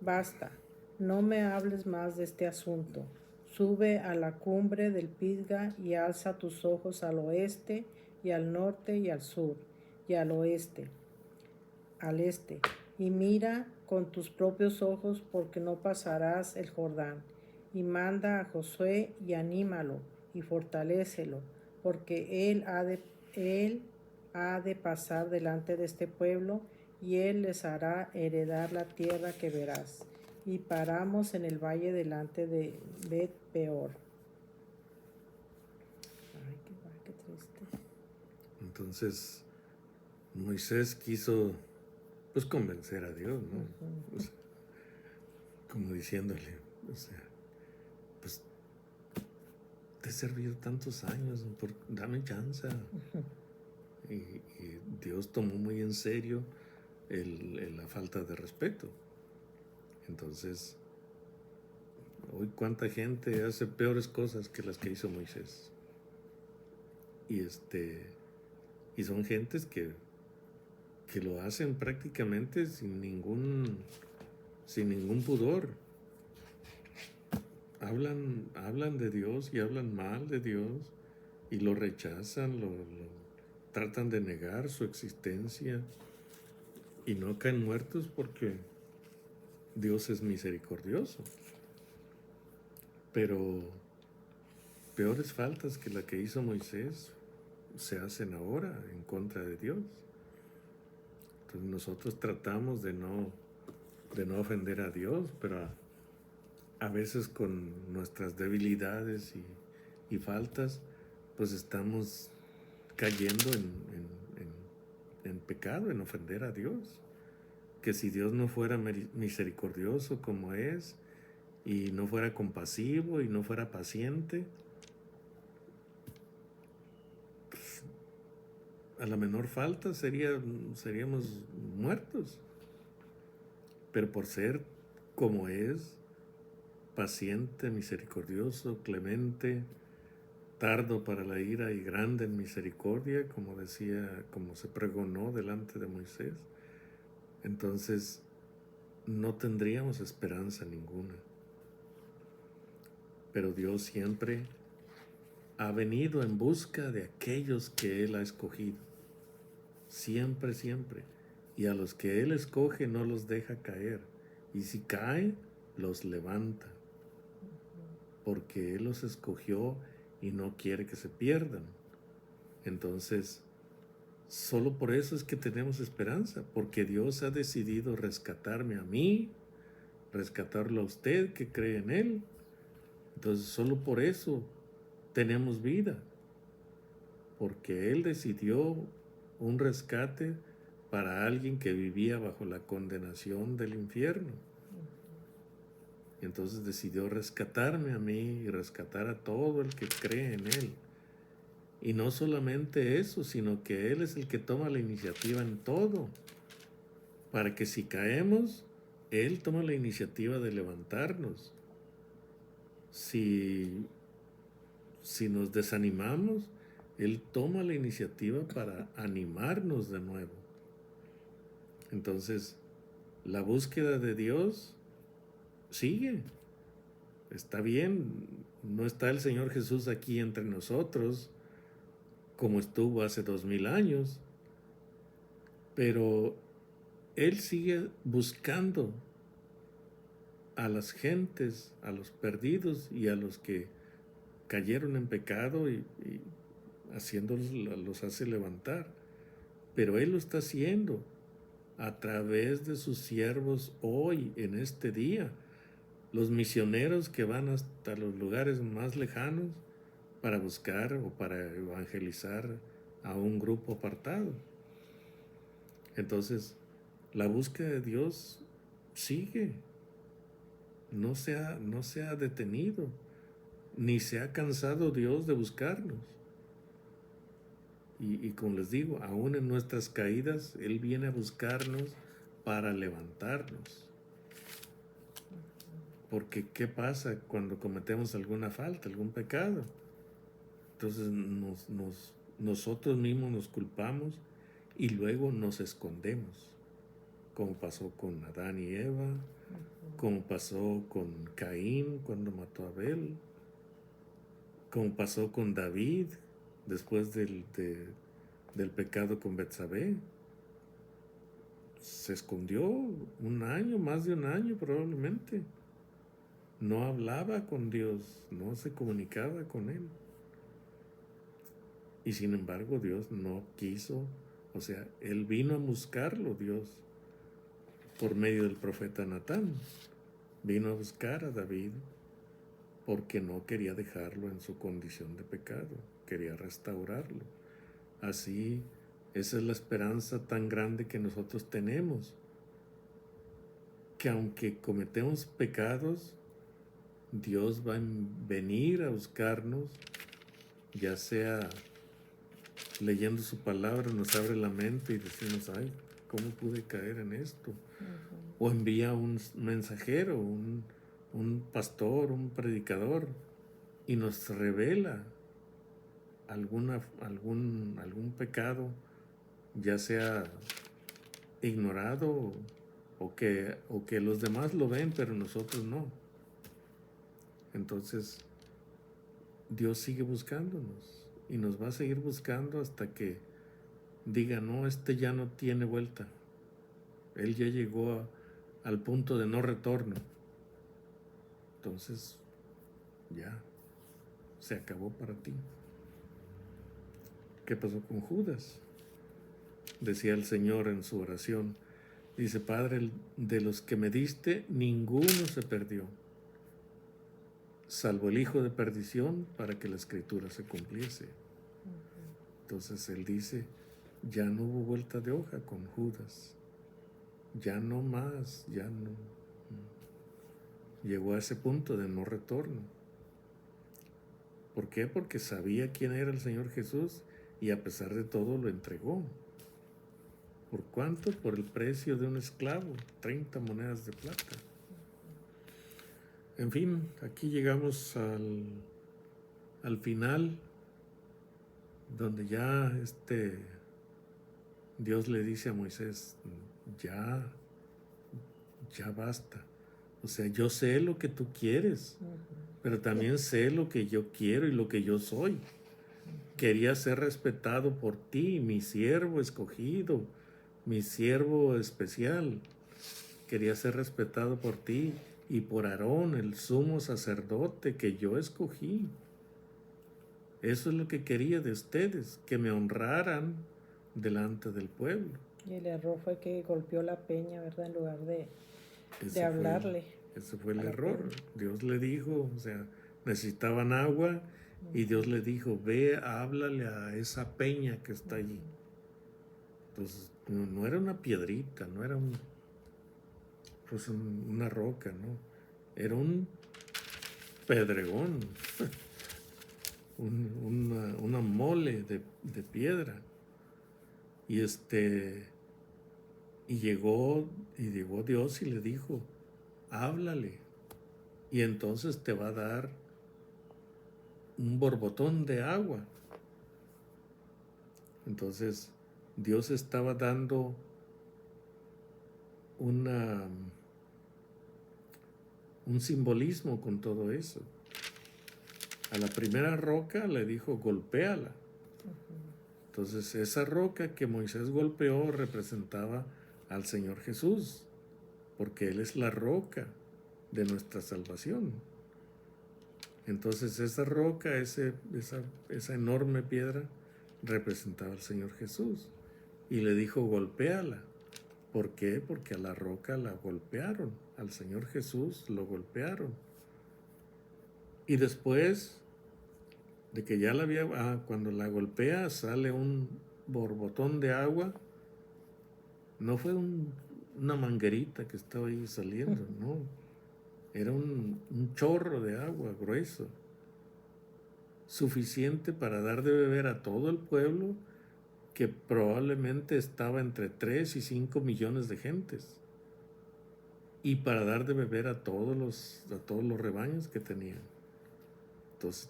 basta, no me hables más de este asunto. Sube a la cumbre del Pisga y alza tus ojos al oeste y al norte y al sur y al oeste, al este, y mira con tus propios ojos, porque no pasarás el Jordán. y manda a Josué y anímalo y fortalécelo, porque él ha de pasar delante de este pueblo y él les hará heredar la tierra que verás. Y paramos en el valle delante de Bet Peor. Ay, qué triste. Entonces Moisés quiso pues convencer a Dios, ¿no? O sea, como diciéndole, o sea, pues te he servido tantos años, dame chance. Y Dios tomó muy en serio la falta de respeto. Entonces, hoy cuánta gente hace peores cosas que las que hizo Moisés. Y son gentes que lo hacen prácticamente sin ningún pudor. Hablan de Dios y hablan mal de Dios y lo rechazan, lo tratan de negar su existencia y no caen muertos porque Dios es misericordioso. Pero peores faltas que la que hizo Moisés se hacen ahora en contra de Dios. Entonces nosotros tratamos de no ofender a Dios, pero a veces con nuestras debilidades y faltas, pues estamos cayendo en pecado, en ofender a Dios. Que si Dios no fuera misericordioso como es, y no fuera compasivo y no fuera paciente, pues, a la menor falta seríamos muertos. Pero por ser como es, paciente, misericordioso, clemente, tardo para la ira y grande en misericordia, como se pregonó delante de Moisés, entonces no tendríamos esperanza ninguna. Pero Dios siempre ha venido en busca de aquellos que Él ha escogido. Siempre, siempre. Y a los que Él escoge no los deja caer. Y si cae, los levanta. Porque Él los escogió y no quiere que se pierdan. Entonces, solo por eso es que tenemos esperanza. Porque Dios ha decidido rescatarme a mí, rescatarlo a usted que cree en Él. Entonces, solo por eso tenemos vida. Porque Él decidió un rescate para alguien que vivía bajo la condenación del infierno. Y entonces decidió rescatarme a mí y rescatar a todo el que cree en Él. Y no solamente eso, sino que Él es el que toma la iniciativa en todo. Para que si caemos, Él toma la iniciativa de levantarnos. Si nos desanimamos, Él toma la iniciativa para animarnos de nuevo. Entonces, la búsqueda de Dios sigue. Está bien, no está el Señor Jesús aquí entre nosotros como estuvo hace 2000 años, pero Él sigue buscando a las gentes, a los perdidos y a los que cayeron en pecado y haciéndolos, los hace levantar. Pero Él lo está haciendo a través de sus siervos hoy, en este día. Los misioneros que van hasta los lugares más lejanos para buscar o para evangelizar a un grupo apartado. Entonces, la búsqueda de Dios sigue. No se ha detenido, ni se ha cansado Dios de buscarnos. Y como les digo, aún en nuestras caídas, Él viene a buscarnos para levantarnos. Porque ¿qué pasa cuando cometemos alguna falta, algún pecado? Entonces nosotros mismos nos culpamos y luego nos escondemos, como pasó con Adán y Eva, como pasó con Caín cuando mató a Abel, como pasó con David después del pecado con Betsabé. Se escondió un año, más de un año probablemente, no hablaba con Dios, no se comunicaba con Él. Y sin embargo Dios no quiso, o sea, Él vino a buscarlo, Dios, por medio del profeta Natán. Vino a buscar a David porque no quería dejarlo en su condición de pecado, quería restaurarlo. Así, esa es la esperanza tan grande que nosotros tenemos, que aunque cometemos pecados, Dios va a venir a buscarnos, ya sea leyendo su palabra, nos abre la mente y decimos, ay, ¿cómo pude caer en esto? O envía un mensajero, un pastor, un predicador, y nos revela algún pecado, ya sea ignorado o que los demás lo ven, pero nosotros no. Entonces, Dios sigue buscándonos y nos va a seguir buscando hasta que diga, no, este ya no tiene vuelta. Él ya llegó al punto de no retorno. Entonces, ya, se acabó para ti. ¿Qué pasó con Judas? Decía el Señor en su oración. Dice, Padre, de los que me diste, ninguno se perdió, salvo el hijo de perdición, para que la escritura se cumpliese. Entonces Él dice, ya no hubo vuelta de hoja con Judas. Ya no más, ya no. Llegó a ese punto de no retorno. ¿Por qué? Porque sabía quién era el Señor Jesús y a pesar de todo lo entregó. ¿Por cuánto? Por el precio de un esclavo, 30 monedas de plata. En fin, aquí llegamos al final, donde ya Dios le dice a Moisés, ya basta. O sea, yo sé lo que tú quieres, pero también sé lo que yo quiero y lo que yo soy. Quería ser respetado por ti, mi siervo escogido, mi siervo especial. Quería ser respetado por ti y por Aarón, el sumo sacerdote que yo escogí. Eso es lo que quería de ustedes, que me honraran delante del pueblo. Y el error fue que golpeó la peña, ¿verdad? En lugar de hablarle. Ese fue el error. Dios le dijo, o sea, necesitaban agua y Dios le dijo, ve, háblale a esa peña que está allí. Entonces, no era una piedrita, no era una roca, ¿no? Era un pedregón, una mole de piedra. Y llegó Dios y le dijo, háblale, y entonces te va a dar un borbotón de agua. Entonces Dios estaba dando un simbolismo con todo eso. A la primera roca le dijo, golpéala. Entonces esa roca que Moisés golpeó representaba al Señor Jesús, porque Él es la roca de nuestra salvación. Entonces esa roca, esa enorme piedra, representaba al Señor Jesús. Y le dijo, golpéala. ¿Por qué? Porque a la roca la golpearon, al Señor Jesús lo golpearon. Y después de que ya cuando la golpea sale un borbotón de agua. No fue una manguerita que estaba ahí saliendo, no. Era un chorro de agua grueso, suficiente para dar de beber a todo el pueblo, que probablemente estaba entre 3 y 5 millones de gentes, y para dar de beber a todos los rebaños que tenían. Entonces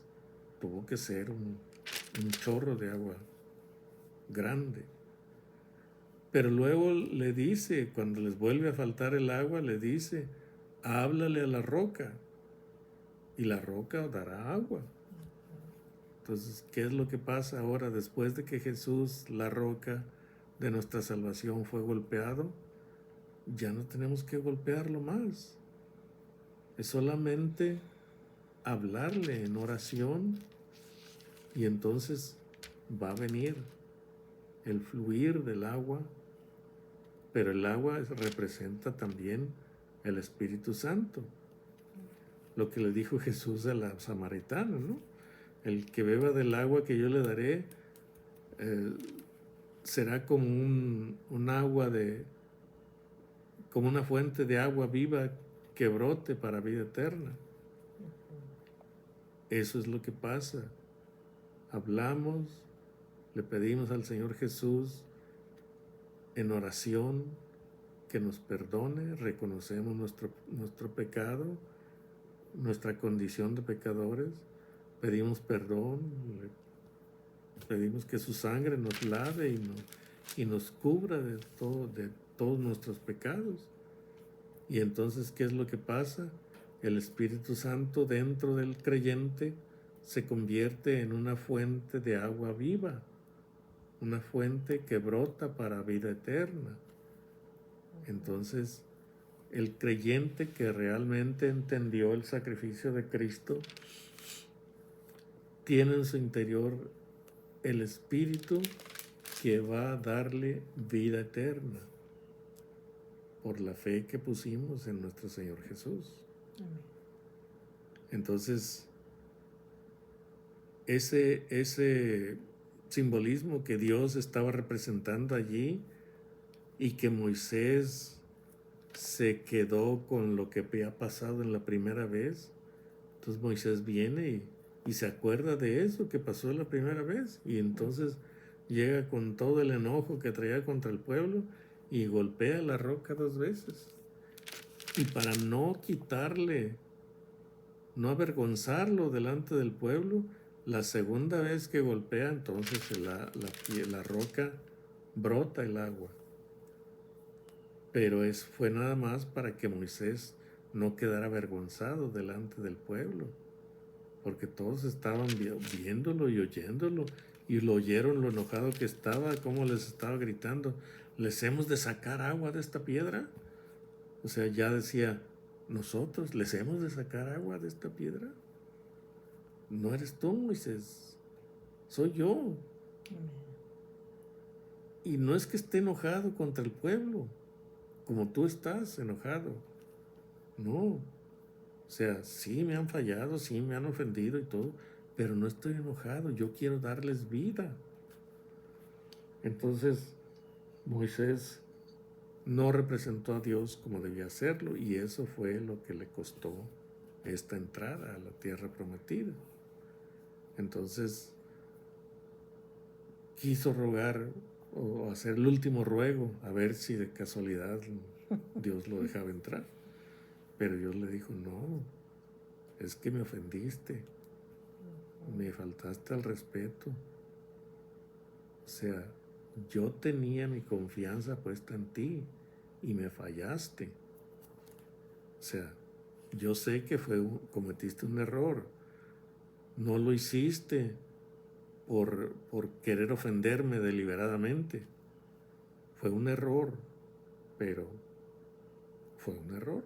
tuvo que ser un chorro de agua grande. Pero luego le dice, cuando les vuelve a faltar el agua, le dice, háblale a la roca y la roca dará agua. Entonces, ¿qué es lo que pasa ahora después de que Jesús, la roca de nuestra salvación, fue golpeado? Ya no tenemos que golpearlo más. Es solamente hablarle en oración y entonces va a venir el fluir del agua, pero el agua representa también el Espíritu Santo. Lo que le dijo Jesús a la samaritana, ¿no? El que beba del agua que yo le daré será como un agua como una fuente de agua viva que brote para vida eterna. Eso es lo que pasa. Hablamos, le pedimos al Señor Jesús en oración que nos perdone, reconocemos nuestro pecado, nuestra condición de pecadores, pedimos perdón, pedimos que su sangre nos lave y nos cubra de todos nuestros pecados. Y entonces, ¿qué es lo que pasa? El Espíritu Santo dentro del creyente se convierte en una fuente de agua viva, una fuente que brota para vida eterna. Entonces, el creyente que realmente entendió el sacrificio de Cristo tiene en su interior el Espíritu que va a darle vida eterna por la fe que pusimos en nuestro Señor Jesús. Amén. Entonces, ese simbolismo que Dios estaba representando allí y que Moisés se quedó con lo que había pasado en la primera vez, entonces Moisés viene y se acuerda de eso que pasó la primera vez y entonces llega con todo el enojo que traía contra el pueblo y golpea la roca 2 veces. Y para no quitarle, no avergonzarlo delante del pueblo, la segunda vez que golpea, entonces la roca brota el agua. Pero fue nada más para que Moisés no quedara avergonzado delante del pueblo, porque todos estaban viéndolo y oyéndolo, y lo oyeron lo enojado que estaba, cómo les estaba gritando, ¿les hemos de sacar agua de esta piedra? O sea, ya decía, ¿nosotros les hemos de sacar agua de esta piedra? No eres tú, Moisés, soy yo. Amén. Y no es que esté enojado contra el pueblo, como tú estás enojado. No. O sea, sí me han fallado, sí me han ofendido y todo, pero no estoy enojado, yo quiero darles vida. Entonces, Moisés no representó a Dios como debía hacerlo y eso fue lo que le costó esta entrada a la tierra prometida. Entonces, quiso rogar o hacer el último ruego a ver si de casualidad Dios lo dejaba entrar. Pero Dios le dijo, no, es que me ofendiste, me faltaste al respeto. O sea, yo tenía mi confianza puesta en ti y me fallaste. O sea, yo sé que cometiste un error. No lo hiciste por querer ofenderme deliberadamente. Fue un error, pero fue un error.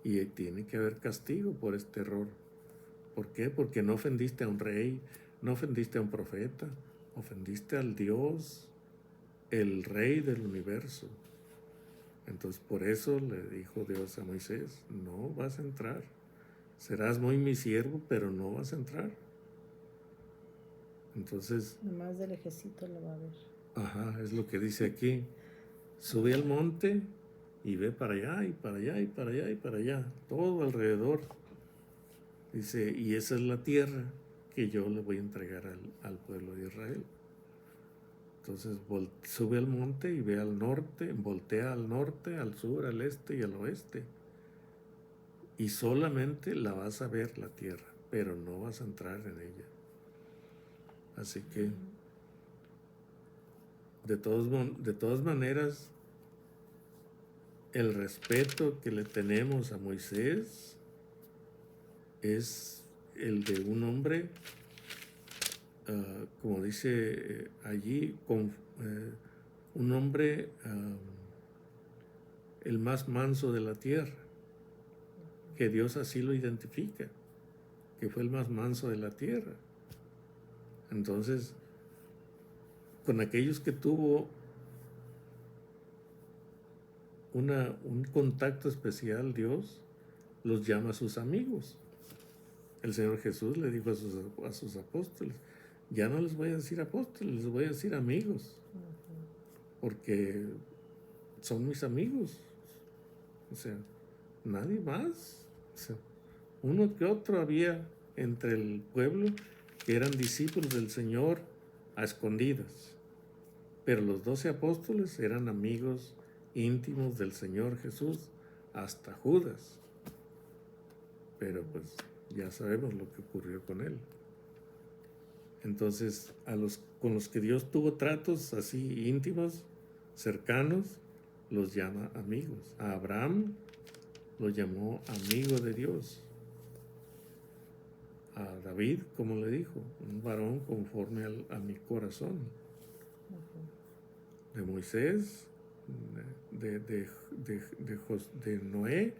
Y tiene que haber castigo por este error. ¿Por qué? Porque no ofendiste a un rey, no ofendiste a un profeta, ofendiste al Dios, el Rey del universo. Entonces por eso le dijo Dios a Moisés, no vas a entrar. Serás muy mi siervo, pero no vas a entrar. Entonces... Nomás del lejecito lo va a ver. Ajá, es lo que dice aquí. Sube al monte y ve para allá, y para allá, y para allá, y para allá. Todo alrededor. Dice, y esa es la tierra que yo le voy a entregar al pueblo de Israel. Entonces sube al monte y ve al norte, voltea al norte, al sur, al este y al oeste. Y solamente la vas a ver la tierra, pero no vas a entrar en ella. Así que, de todas maneras, el respeto que le tenemos a Moisés es el de un hombre, como dice allí, un hombre el más manso de la tierra. que Dios así lo identifica, que fue el más manso de la tierra. Entonces, con aquellos que tuvo un contacto especial, Dios los llama a sus amigos. El Señor Jesús le dijo a sus apóstoles, ya no les voy a decir apóstoles, les voy a decir amigos, porque son mis amigos. O sea, nadie más. O sea, uno que otro había entre el pueblo que eran discípulos del Señor a escondidas, pero los 12 apóstoles eran amigos íntimos del Señor Jesús, hasta Judas. Pero pues ya sabemos lo que ocurrió con él. Entonces, con los que Dios tuvo tratos así íntimos, cercanos, los llama amigos. A Abraham lo llamó amigo de Dios. A David, como le dijo, un varón conforme a mi corazón. De Moisés, de Noé,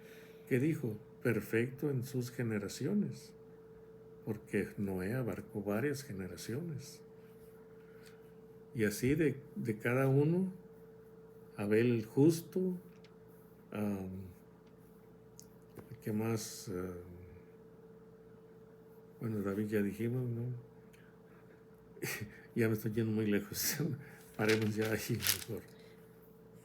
que dijo, perfecto en sus generaciones, porque Noé abarcó varias generaciones. Y así de cada uno, Abel el justo, ¿qué más? Bueno, David ya dijimos, ¿no? Ya me estoy yendo muy lejos. Paremos ya ahí mejor.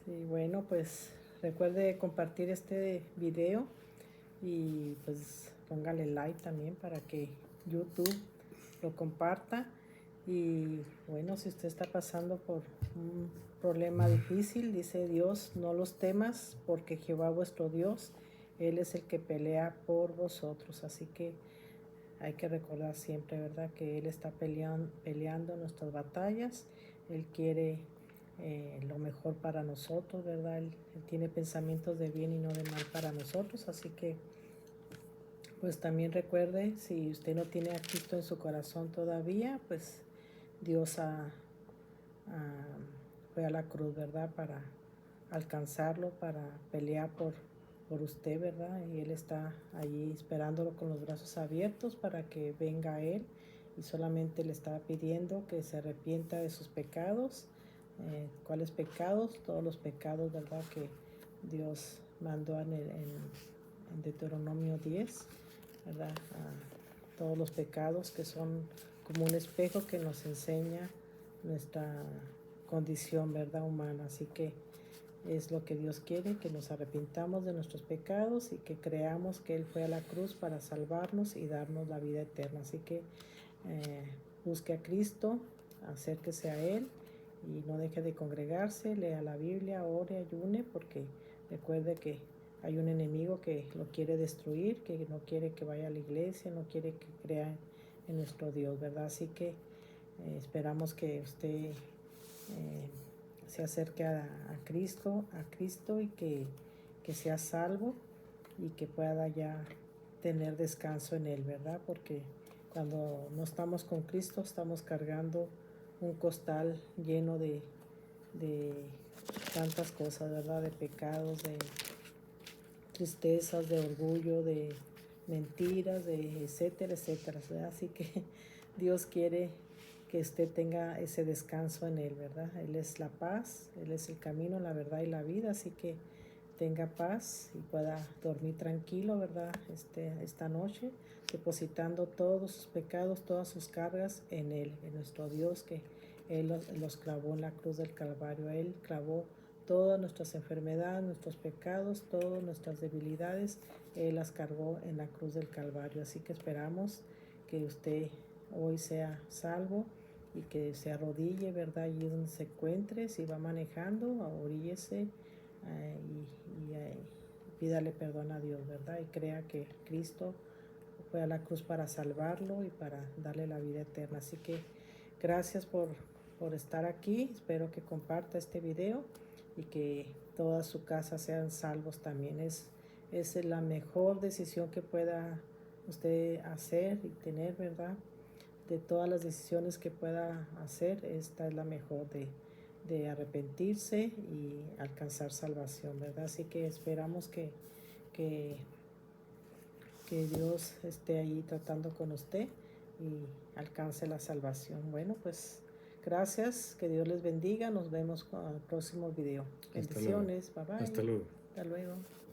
Sí, bueno, pues recuerde compartir este video y pues póngale like también para que YouTube lo comparta. Y bueno, si usted está pasando por un problema difícil, dice Dios, no los temas, porque Jehová vuestro Dios, Él es el que pelea por vosotros. Así que hay que recordar siempre, ¿verdad?, que Él está peleando nuestras batallas. Él quiere lo mejor para nosotros, ¿verdad? Él tiene pensamientos de bien y no de mal para nosotros. Así que pues también recuerde, si usted no tiene a Cristo en su corazón todavía, pues Dios fue a la cruz, ¿verdad?, para alcanzarlo, para pelear por usted, ¿verdad? Y Él está allí esperándolo con los brazos abiertos para que venga a Él, y solamente le está pidiendo que se arrepienta de sus pecados. ¿Cuáles pecados? Todos los pecados, ¿verdad?, que Dios mandó en Deuteronomio 10, ¿verdad? Todos los pecados que son como un espejo que nos enseña nuestra condición, ¿verdad?, humana. Así que es lo que Dios quiere, que nos arrepintamos de nuestros pecados y que creamos que Él fue a la cruz para salvarnos y darnos la vida eterna. Así que busque a Cristo, acérquese a Él y no deje de congregarse, lea la Biblia, ore, ayune, porque recuerde que hay un enemigo que lo quiere destruir, que no quiere que vaya a la iglesia, no quiere que crea en nuestro Dios, ¿verdad? Así que esperamos que usted se acerque a Cristo y que sea salvo y que pueda ya tener descanso en Él, ¿verdad? Porque cuando no estamos con Cristo estamos cargando un costal lleno de tantas cosas, ¿verdad? De pecados, de tristezas, de orgullo, de mentiras, de etcétera, etcétera, ¿verdad? Así que Dios quiere que usted tenga ese descanso en Él, ¿verdad? Él es la paz, Él es el camino, la verdad y la vida, así que tenga paz y pueda dormir tranquilo, ¿verdad? Esta noche, depositando todos sus pecados, todas sus cargas en Él, en nuestro Dios, que Él los clavó en la cruz del Calvario. Él clavó todas nuestras enfermedades, nuestros pecados, todas nuestras debilidades, Él las cargó en la cruz del Calvario. Así que esperamos que usted hoy sea salvo y que se arrodille, ¿verdad?, allí donde se encuentre. Si va manejando, oríllese y pídale perdón a Dios, ¿verdad? Y crea que Cristo fue a la cruz para salvarlo y para darle la vida eterna. Así que gracias por estar aquí. Espero que comparta este video y que toda su casa sean salvos también. Es la mejor decisión que pueda usted hacer y tener, ¿verdad? De todas las decisiones que pueda hacer, esta es la mejor, de arrepentirse y alcanzar salvación, ¿verdad? Así que esperamos que que Dios esté ahí tratando con usted y alcance la salvación. Bueno, pues gracias, que Dios les bendiga. Nos vemos con el próximo video. Hasta luego. Bendiciones, bye bye. Hasta luego. Hasta luego.